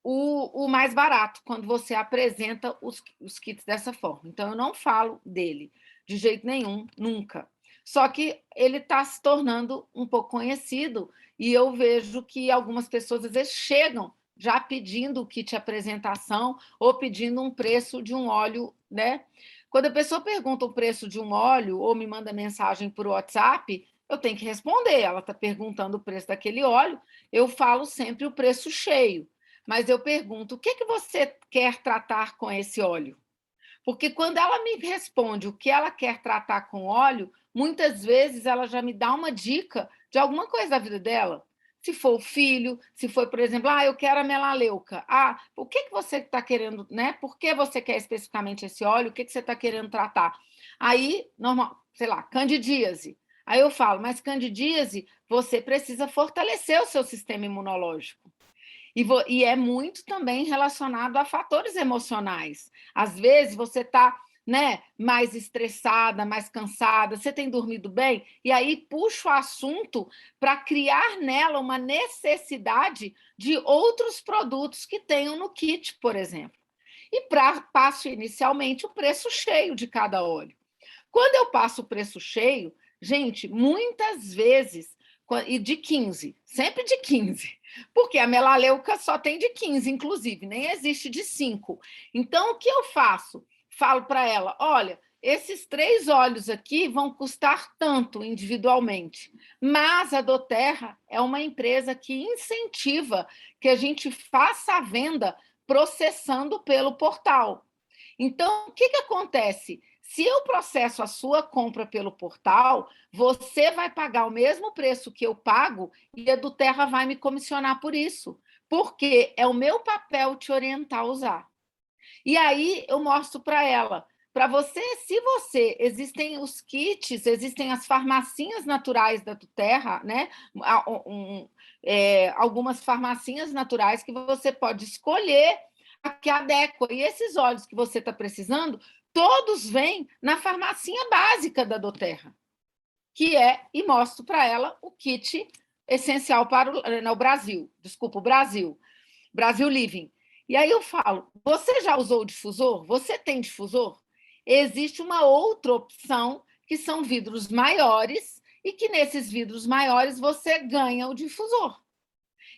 o mais barato, quando você apresenta os kits dessa forma. Então, eu não falo dele de jeito nenhum, nunca. Só que ele está se tornando um pouco conhecido, e eu vejo que algumas pessoas, às vezes, chegam já pedindo o kit apresentação ou pedindo um preço de um óleo, né? Quando a pessoa pergunta o preço de um óleo ou me manda mensagem por WhatsApp, eu tenho que responder. Ela está perguntando o preço daquele óleo, eu falo sempre o preço cheio, mas eu pergunto, o que você quer tratar com esse óleo? Porque quando ela me responde o que ela quer tratar com óleo, muitas vezes ela já me dá uma dica de alguma coisa da vida dela. Se for o filho, se for, por exemplo, eu quero a melaleuca. O que você está querendo, né? Por que você quer especificamente esse óleo? O que você está querendo tratar? Aí, normal, sei lá, candidíase. Aí eu falo, mas candidíase, você precisa fortalecer o seu sistema imunológico. E é muito também relacionado a fatores emocionais. Às vezes você está, né, mais estressada, mais cansada, você tem dormido bem, e aí puxa o assunto para criar nela uma necessidade de outros produtos que tenham no kit, por exemplo. E passo inicialmente o preço cheio de cada óleo. Quando eu passo o preço cheio, gente, muitas vezes, e de 15, sempre de 15, porque a melaleuca só tem de 15, inclusive, nem existe de 5. Então, o que eu faço? Falo para ela, olha, esses 3 óleos aqui vão custar tanto individualmente, mas a doTERRA é uma empresa que incentiva que a gente faça a venda processando pelo portal. Então, o que acontece? Se eu processo a sua compra pelo portal, você vai pagar o mesmo preço que eu pago e a doTERRA vai me comissionar por isso, porque é o meu papel te orientar a usar. E aí eu mostro para ela, para você, existem os kits, existem as farmacinhas naturais da doTERRA, né? Algumas farmacinhas naturais que você pode escolher a que adequa. E esses óleos que você está precisando, todos vêm na farmacinha básica da doTERRA, e mostro para ela o kit essencial para o Brasil, desculpa, o Brasil Living. E aí eu falo, você já usou o difusor? Você tem difusor? Existe uma outra opção, que são vidros maiores, e que nesses vidros maiores você ganha o difusor.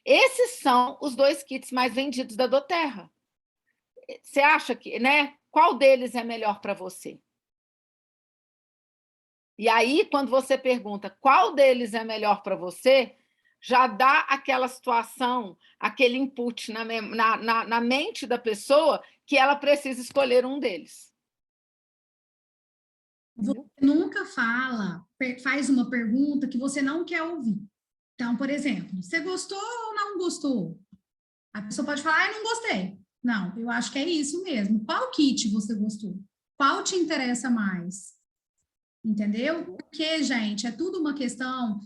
Esses são os 2 kits mais vendidos da doTERRA. Você acha que, né? Qual deles é melhor para você? E aí, quando você pergunta qual deles é melhor para você, já dá aquela situação, aquele input na mente da pessoa que ela precisa escolher um deles. Você nunca faz uma pergunta que você não quer ouvir. Então, por exemplo, você gostou ou não gostou? A pessoa pode falar, não gostei. Não, eu acho que é isso mesmo. Qual kit você gostou? Qual te interessa mais? Entendeu? Porque, gente, é tudo uma questão.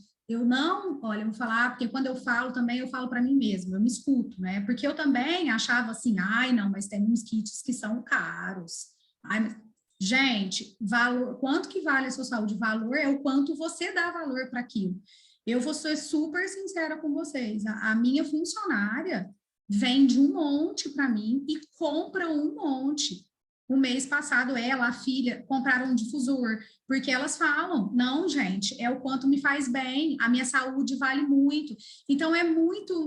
Olha, eu vou falar, porque quando eu falo também, eu falo para mim mesma, eu me escuto, né? Porque eu também achava assim, não, mas tem uns kits que são caros. Gente, quanto que vale a sua saúde? Valor é o quanto você dá valor para aquilo. Eu vou ser super sincera com vocês. A minha funcionária vende um monte para mim e compra um monte. O mês passado, ela, a filha, compraram um difusor, porque elas falam, não, gente, é o quanto me faz bem, a minha saúde vale muito. Então,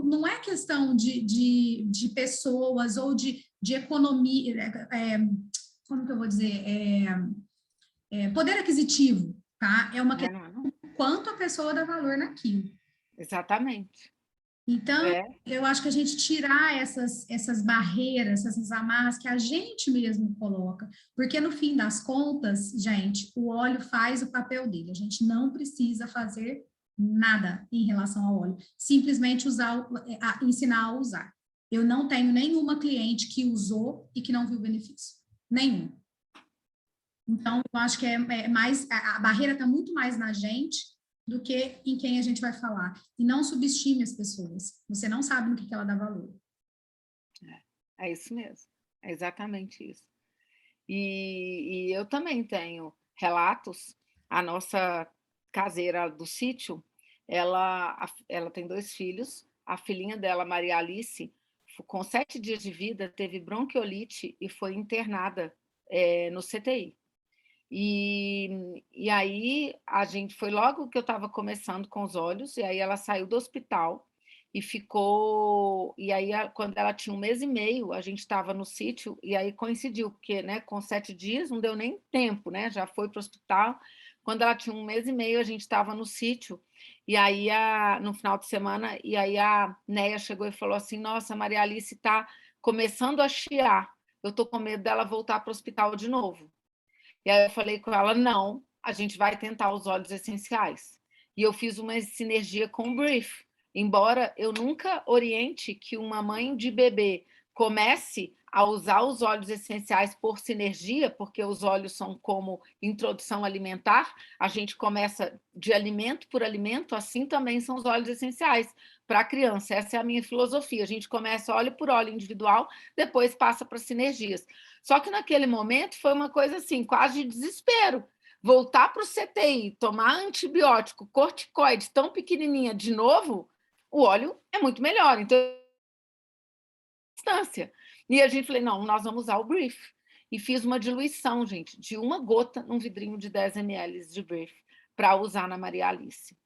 não é questão de pessoas ou de economia, como que eu vou dizer? Poder aquisitivo, tá? É uma questão do quanto a pessoa dá valor naquilo. Exatamente. Então, É, eu acho que a gente tirar essas barreiras, essas amarras que a gente mesmo coloca, porque no fim das contas, gente, o óleo faz o papel dele, a gente não precisa fazer nada em relação ao óleo, simplesmente ensinar a usar. Eu não tenho nenhuma cliente que usou e que não viu benefício, nenhum. Então, eu acho que é mais, a barreira está muito mais na gente do que em quem a gente vai falar. E não subestime as pessoas. Você não sabe no que ela dá valor. é isso mesmo. É exatamente isso. E eu também tenho relatos. A nossa caseira do sítio, ela tem 2 filhos. A filhinha dela, Maria Alice, com 7 dias de vida, teve bronquiolite e foi internada no CTI. E aí a gente foi logo que eu estava começando com os olhos, e aí ela saiu do hospital e ficou. E aí, quando ela tinha 1 mês e meio, a gente estava no sítio, e aí coincidiu, porque né, com 7 dias não deu nem tempo, né? Já foi para o hospital. Quando ela tinha 1 mês e meio, a gente estava no sítio, e aí no final de semana, e aí a Neia chegou e falou assim: Nossa, a Maria Alice está começando a chiar, eu estou com medo dela voltar para o hospital de novo. E aí eu falei com ela, não, a gente vai tentar os óleos essenciais. E eu fiz uma sinergia com o Brief. Embora eu nunca oriente que uma mãe de bebê comece a usar os óleos essenciais por sinergia, porque os óleos são como introdução alimentar, a gente começa de alimento por alimento, assim também são os óleos essenciais para a criança. Essa é a minha filosofia. A gente começa óleo por óleo individual, depois passa para sinergias. Só que naquele momento foi uma coisa assim, quase de desespero. Voltar para o CTI, tomar antibiótico, corticoide tão pequenininha de novo, o óleo é muito melhor. Então, distância. E a gente falou, não, nós vamos usar o Brief. E fiz uma diluição, gente, de 1 gota num vidrinho de 10 ml de Brief para usar na Maria Alice.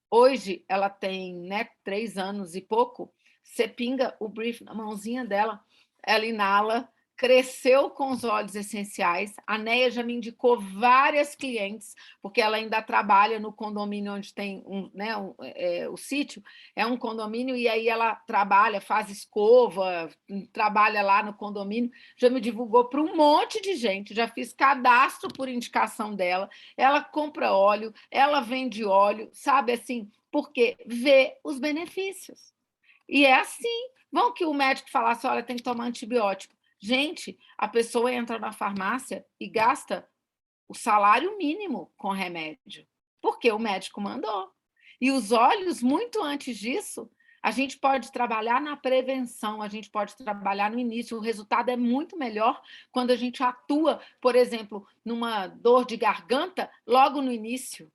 Hoje, ela tem 3 anos e pouco, você pinga o Brief na mãozinha dela, ela inala, cresceu com os óleos essenciais. A Neia já me indicou várias clientes, porque ela ainda trabalha no condomínio onde tem o sítio, é um condomínio, e aí ela trabalha, faz escova, trabalha lá no condomínio, já me divulgou para um monte de gente, já fiz cadastro por indicação dela, ela compra óleo, ela vende óleo, sabe assim, porque vê os benefícios. E é assim, vão que o médico falasse, olha, tem que tomar antibiótico. Gente, a pessoa entra na farmácia e gasta o salário mínimo com remédio, porque o médico mandou. E os óleos, muito antes disso, a gente pode trabalhar na prevenção, a gente pode trabalhar no início. O resultado é muito melhor quando a gente atua, por exemplo, numa dor de garganta, logo no início.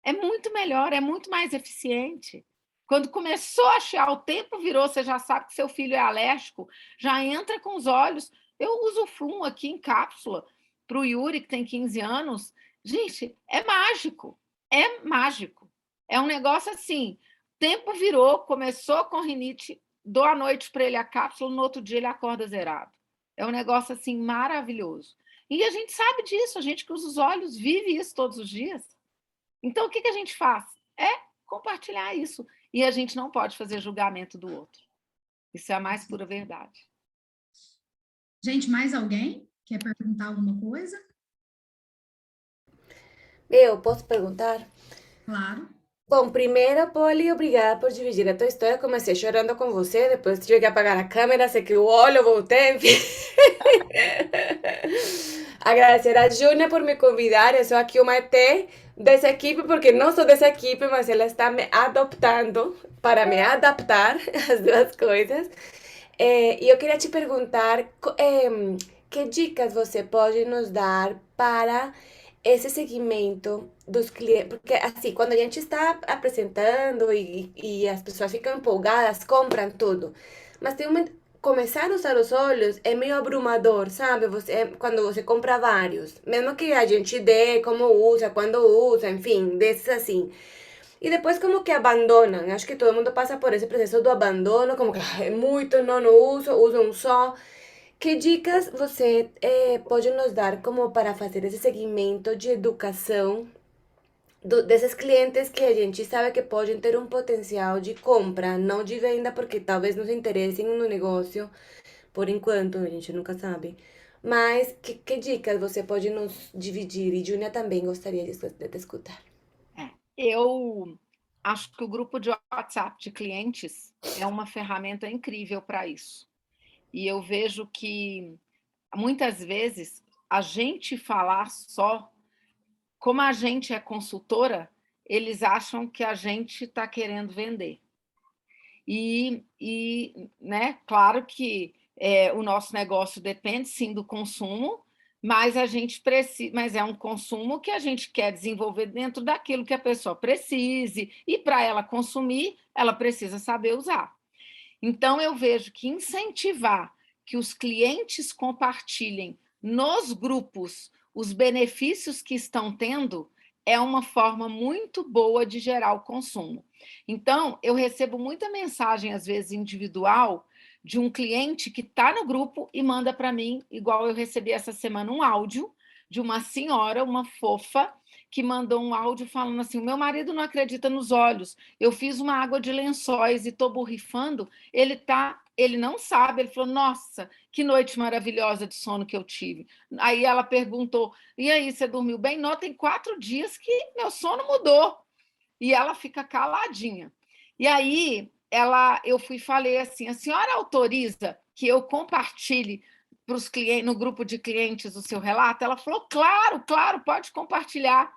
É muito melhor, é muito mais eficiente. Quando começou a chiar, o tempo virou, você já sabe que seu filho é alérgico, já entra com os olhos. Eu uso o Flum aqui em cápsula para o Yuri, que tem 15 anos. Gente, é mágico, é mágico. É um negócio assim, tempo virou, começou com rinite, dou à noite para ele a cápsula, no outro dia ele acorda zerado. É um negócio assim maravilhoso. E a gente sabe disso, a gente que usa os olhos vive isso todos os dias. Então, o que a gente faz? É compartilhar isso. E a gente não pode fazer julgamento do outro. Isso é a mais pura verdade. Gente, mais alguém quer perguntar alguma coisa? Eu posso perguntar? Claro. Bom, primeiro, Polly, obrigada por dividir a tua história. Comecei chorando com você, depois tive que apagar a câmera, sei que o olho, voltei, enfim. Agradecer a Júnia por me convidar. Eu sou aqui uma ET dessa equipe, porque não sou dessa equipe, mas ela está me adoptando para me adaptar às duas coisas. E eu queria te perguntar, que dicas você pode nos dar para esse segmento dos clientes? Porque, assim, quando a gente está apresentando e as pessoas ficam empolgadas, compram tudo. Mas tem começar a usar os olhos é meio abrumador, sabe? Quando você compra vários. Mesmo que a gente dê como usa, quando usa, enfim, desses assim. E depois como que abandonam. Acho que todo mundo passa por esse processo do abandono, como que é muito, não uso, uso um só. Que dicas você pode nos dar como para fazer esse segmento de educação desses clientes que a gente sabe que podem ter um potencial de compra, não de venda, porque talvez nos interessem no negócio, por enquanto, a gente nunca sabe. Mas que dicas você pode nos dividir? E Júnia também gostaria de te escutar. Eu acho que o grupo de WhatsApp de clientes é uma ferramenta incrível para isso. E eu vejo que, muitas vezes, a gente falar só, como a gente é consultora, eles acham que a gente está querendo vender. Né, claro que o nosso negócio depende, sim, do consumo, mas a gente precisa, mas é um consumo que a gente quer desenvolver dentro daquilo que a pessoa precise, e para ela consumir, ela precisa saber usar. Então, eu vejo que incentivar que os clientes compartilhem nos grupos os benefícios que estão tendo é uma forma muito boa de gerar o consumo. Então, eu recebo muita mensagem, às vezes, individual, de um cliente que está no grupo e manda para mim, igual eu recebi essa semana um áudio de uma senhora, uma fofa, que mandou um áudio falando assim: o meu marido não acredita nos olhos, eu fiz uma água de lençóis e estou borrifando, ele não sabe, ele falou: nossa, que noite maravilhosa de sono que eu tive. Aí ela perguntou: e aí, você dormiu bem? Não, tem 4 dias que meu sono mudou. E ela fica caladinha. E aí eu fui e falei assim: a senhora autoriza que eu compartilhe para os clientes, no grupo de clientes, o seu relato? Ela falou: claro, claro, pode compartilhar.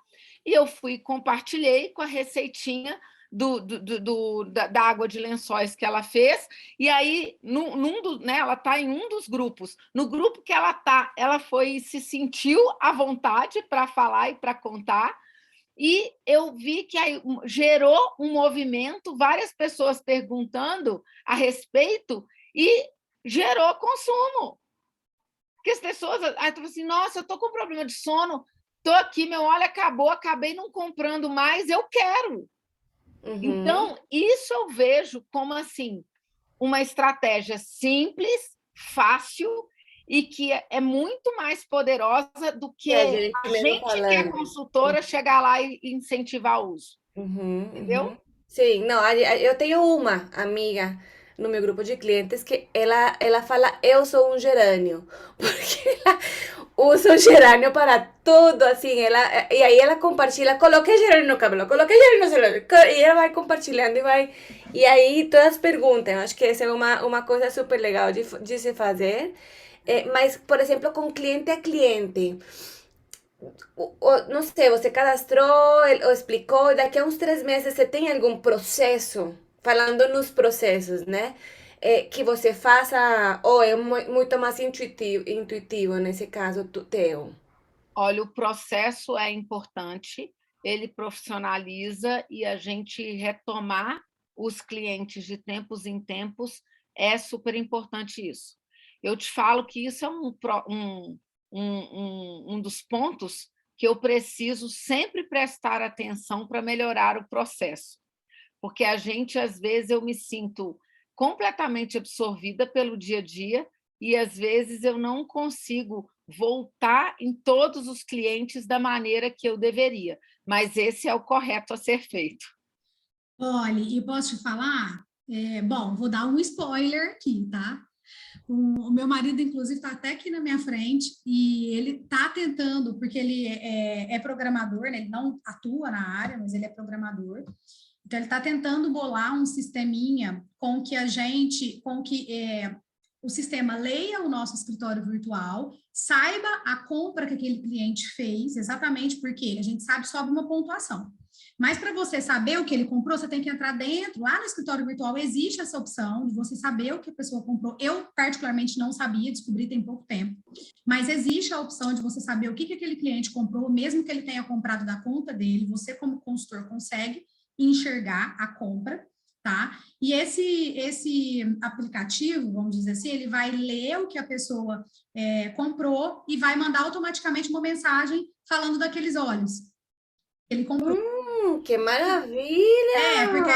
E eu fui e compartilhei com a receitinha da água de lençóis que ela fez, e aí né, ela está em um dos grupos. No grupo que ela está, ela se sentiu à vontade para falar e para contar, e eu vi que aí gerou um movimento, várias pessoas perguntando a respeito, e gerou consumo. Porque as pessoas estão assim: nossa, eu estou com problema de sono, estou aqui, meu óleo acabou, acabei não comprando mais, eu quero. Então, isso eu vejo como assim uma estratégia simples, fácil, e que é muito mais poderosa do que a gente que é consultora chegar lá e incentivar o uso. Entendeu? Sim, não, eu tenho uma amiga no meu grupo de clientes que ela fala: eu sou um gerânio, porque ela usa o gerânio para tudo, assim, e aí ela compartilha: coloquei gerânio no cabelo, coloquei gerânio no celular, e ela vai compartilhando e aí todas perguntam. Acho que essa é uma coisa super legal de se fazer. Mas, por exemplo, com cliente a cliente, não sei, você cadastrou ou explicou, e daqui a uns 3 meses você tem algum processo, falando nos processos, né? Que você faça, ou é muito mais intuitivo nesse caso teu? Olha, o processo é importante, ele profissionaliza, e a gente retomar os clientes de tempos em tempos é super importante isso. Eu te falo que isso é um dos pontos que eu preciso sempre prestar atenção para melhorar o processo, porque às vezes, eu me sinto completamente absorvida pelo dia a dia, e às vezes eu não consigo voltar em todos os clientes da maneira que eu deveria, mas esse é o correto a ser feito. Olha, e posso te falar? Bom, vou dar um spoiler aqui, tá? O meu marido, inclusive, está até aqui na minha frente, e ele está tentando, porque ele é programador, né? Ele não atua na área, mas ele é programador. Então, ele está tentando bolar um sisteminha com que o sistema leia o nosso escritório virtual, saiba a compra que aquele cliente fez, exatamente porque a gente sabe sobe uma pontuação. Mas para você saber o que ele comprou, você tem que entrar dentro. Lá no escritório virtual existe essa opção de você saber o que a pessoa comprou. Eu, particularmente, não sabia, descobri tem pouco tempo. Mas existe a opção de você saber o que aquele cliente comprou, mesmo que ele tenha comprado da conta dele. Você, como consultor, consegue enxergar a compra, tá? E esse aplicativo, vamos dizer assim, ele vai ler o que a pessoa comprou e vai mandar automaticamente uma mensagem falando daqueles óleos. Ele comprou. Que maravilha! Porque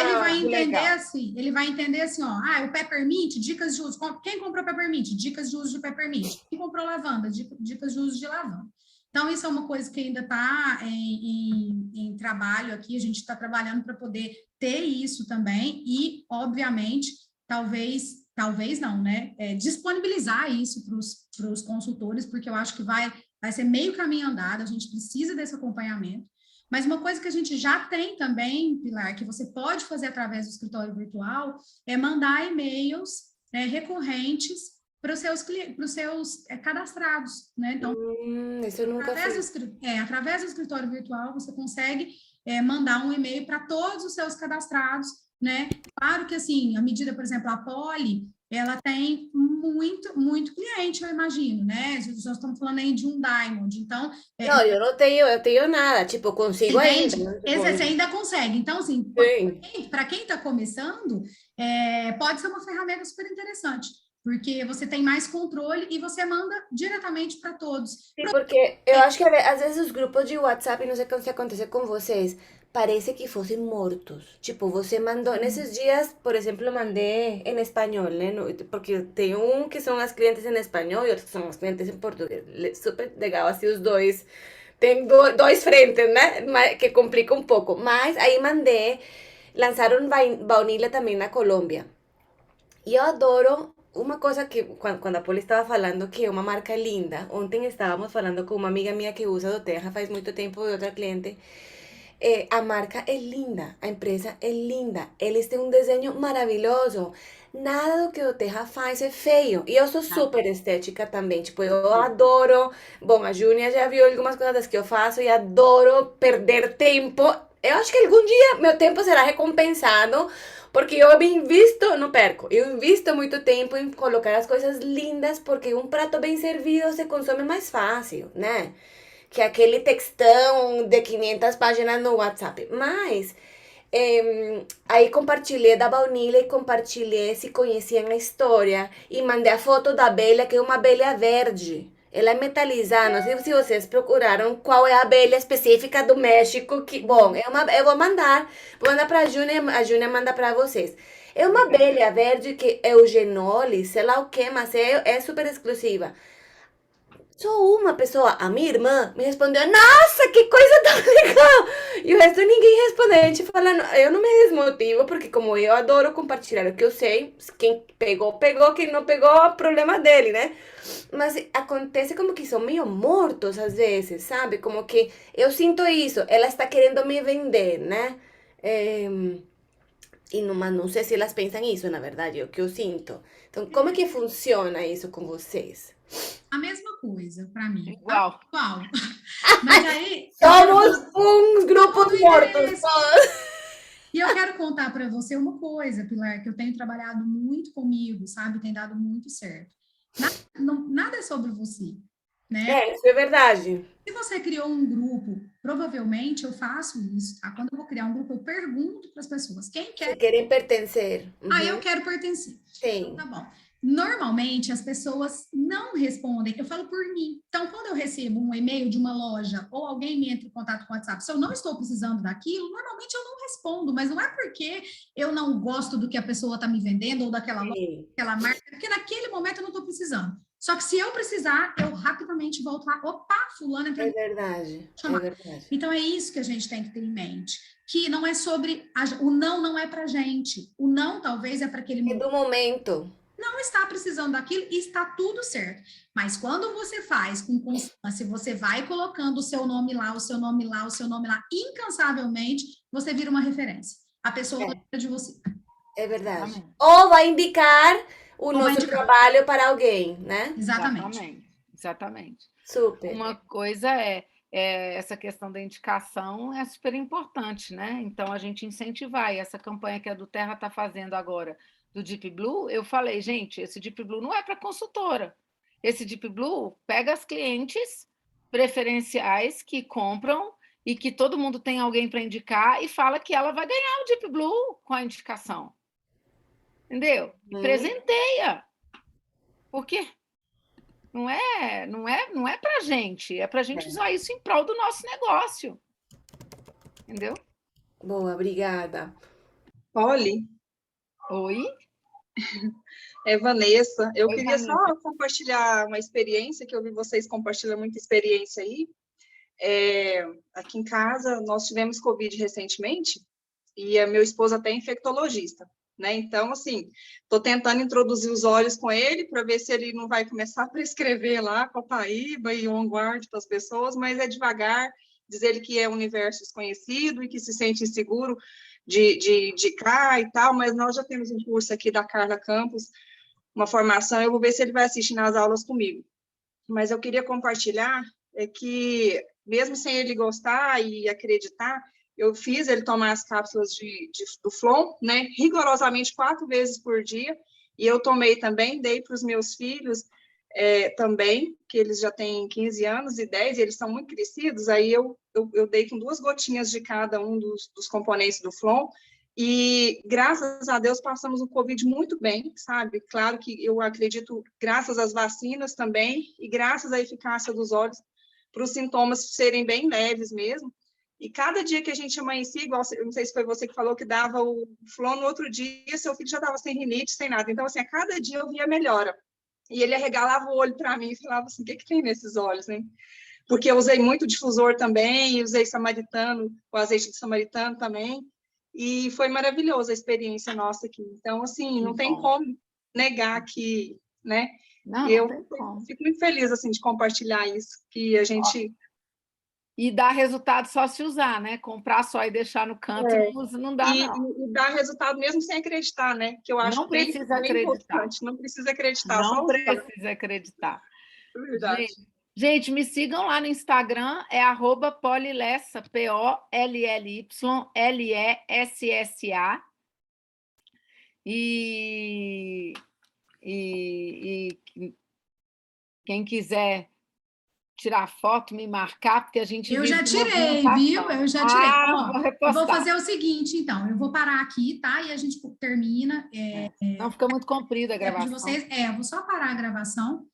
ele vai entender assim, ó, o Peppermint, dicas de uso. Quem comprou Peppermint? Dicas de uso de Peppermint. Quem comprou lavanda? Dicas de uso de lavanda. Então, isso é uma coisa que ainda está em trabalho aqui, a gente está trabalhando para poder ter isso também e, obviamente, talvez não, né? Disponibilizar isso para os consultores, porque eu acho que vai ser meio caminho andado, a gente precisa desse acompanhamento. Mas uma coisa que a gente já tem também, Pilar, que você pode fazer através do escritório virtual, é mandar e-mails, né, recorrentes para os seus cadastrados, né? Então, Eso nunca através fui. através do escritório virtual, você consegue mandar um e-mail para todos os seus cadastrados, né? Claro que, assim, à medida, por exemplo, a Poli, ela tem muito cliente, eu imagino, né? Nós estamos falando aí de um Diamond, então, No, yo tengo nada, tipo, consigo ainda, entende? ¿no? Esse Tipo, você ainda consegue. Então, assim, sí. para quem está começando, pode ser uma ferramenta super interessante, porque você tem mais controle e você manda diretamente para todos. Sí, porque eu acho que às vezes os grupos de WhatsApp, não sei se acontece com vocês, parece que fossem mortos. Tipo, você mandou, nesses dias, por exemplo, mandei em espanhol, né? Porque tem um que são as clientes em espanhol e outros que são as clientes em português. Super legal, assim, os dois. Tem dois frentes, né? Que complica um pouco. Mas aí mandei, lançaram baunilha também na Colômbia. E eu adoro uma coisa que quando a Poli estava falando que é uma marca linda. Ontem estávamos falando com uma amiga minha que usa do Terra faz muito tempo de outra cliente. A marca é linda, a empresa é linda. Eles têm um desenho maravilhoso. Nada do que o Terra faz é feio. E eu sou super estética também. Tipo, eu adoro. Bom, a Júnia já viu algumas coisas que eu faço e adoro perder tempo. Eu acho que algum dia meu tempo será recompensado, porque eu me invisto, não perco, eu invisto muito tempo em colocar as coisas lindas, porque um prato bem servido se consome mais fácil, né? Que aquele textão de 500 páginas no WhatsApp. Mas aí compartilhei da baunilha e compartilhei se conheciam a história e mandei a foto da abelha, que é uma abelha verde. Ela é metalizada, não sei se vocês procuraram qual é a abelha específica do México, que, bom, eu vou mandar para a Júnia manda para vocês. É uma abelha verde que é Eugenole, sei lá o que, mas é super exclusiva. Só uma pessoa, a minha irmã, me respondeu, nossa, que coisa tão legal! E o resto ninguém respondeu. A gente falando, eu não me desmotivo, porque como eu adoro compartilhar o que eu sei, quem pegou, pegou, quem não pegou, problema dele, né? Mas acontece como que são meio mortos às vezes, sabe? Como que eu sinto isso, ela está querendo me vender, né? E não, mas não sei se elas pensam isso, na verdade, é o que eu sinto. Então, como é que funciona isso com vocês? A mesma coisa para mim. Igual. Igual. Mas aí. Somos uns grupos mortos. E eu quero contar para você uma coisa, Pilar, que eu tenho trabalhado muito comigo, sabe? Tem dado muito certo. Nada é sobre você, né? Isso é verdade. Se você criou um grupo, provavelmente eu faço isso, tá? Quando eu vou criar um grupo, eu pergunto para as pessoas, quem quer? Se querem pertencer. Eu quero pertencer. Sim. Tá bom. Normalmente as pessoas não respondem, eu falo por mim. Então, quando eu recebo um e-mail de uma loja ou alguém me entra em contato com o WhatsApp, se eu não estou precisando daquilo, normalmente eu não respondo, mas não é porque eu não gosto do que a pessoa está me vendendo ou daquela loja, daquela marca, porque naquele momento eu não estou precisando. Só que se eu precisar, eu rapidamente volto lá, opa, fulano entrou. É verdade, é verdade. Então, é isso que a gente tem que ter em mente, que não é sobre, o não é pra gente, o não talvez é para aquele momento. É do momento. Não está precisando daquilo e está tudo certo. Mas quando você faz com constância, você vai colocando o seu nome lá, o seu nome lá, o seu nome lá, incansavelmente, você vira uma referência. A pessoa lembra de você. É verdade. Amém. Ou vai indicar o nosso trabalho para alguém, né? Exatamente. Super. Uma coisa essa questão da indicação é super importante, né? Então, a gente incentivar. E essa campanha que a do Terra está fazendo agora, do Deep Blue, eu falei, gente, esse Deep Blue não é para consultora. Esse Deep Blue pega as clientes preferenciais que compram e que todo mundo tem alguém para indicar e fala que ela vai ganhar o Deep Blue com a indicação. Entendeu? Presenteia. Porque não é para gente, é para a gente usar isso em prol do nosso negócio. Entendeu? Boa, obrigada. Poli? Oi? É Vanessa. Eu Oi, queria Vanessa. só compartilhar uma experiência, que eu vi vocês compartilhando muita experiência aí. Aqui em casa, nós tivemos Covid recentemente, e meu esposo até é infectologista, né? Então, assim, estou tentando introduzir os olhos com ele para ver se ele não vai começar a prescrever lá Copaíba e OnGuard para as pessoas, mas é devagar, diz ele que é um universo desconhecido e que se sente inseguro de indicar e tal, mas nós já temos um curso aqui da Carla Campos, uma formação, eu vou ver se ele vai assistir nas aulas comigo. Mas eu queria compartilhar que, mesmo sem ele gostar e acreditar, eu fiz ele tomar as cápsulas do Flon, né, rigorosamente 4 vezes por dia, e eu tomei também, dei para os meus filhos também, que eles já têm 15 anos e 10, e eles são muito crescidos, aí eu dei com 2 gotinhas de cada um dos componentes do Flon, e graças a Deus passamos o Covid muito bem, sabe? Claro que eu acredito, graças às vacinas também, e graças à eficácia dos óleos, para os sintomas serem bem leves mesmo. E cada dia que a gente amanhecia, igual, não sei se foi você que falou que dava o Flon, no outro dia seu filho já estava sem rinite, sem nada. Então, assim, a cada dia eu via melhora. E ele arregalava o olho para mim e falava assim, o que tem nesses olhos, né? Porque eu usei muito difusor também, usei samaritano, o azeite de samaritano também, e foi maravilhosa a experiência nossa aqui. Então, assim, não tem como negar que, né? Não, eu não tem como. fico muito feliz, assim, de compartilhar isso, que a gente... E dá resultado só se usar, né? Comprar só e deixar no canto não dá, não. E dá resultado mesmo sem acreditar, né? Que eu acho Não precisa acreditar. importante. Não precisa acreditar, não só usar. precisa acreditar. Verdade. Gente, me sigam lá no Instagram, é @polilessa, POLLYLESSA. E quem quiser tirar foto, me marcar, porque a gente Eu já tirei, viu? Eu já tirei. Eu vou fazer o seguinte, então, eu vou parar aqui, tá? E a gente termina. Não fica muito comprida a gravação. Eu vou só parar a gravação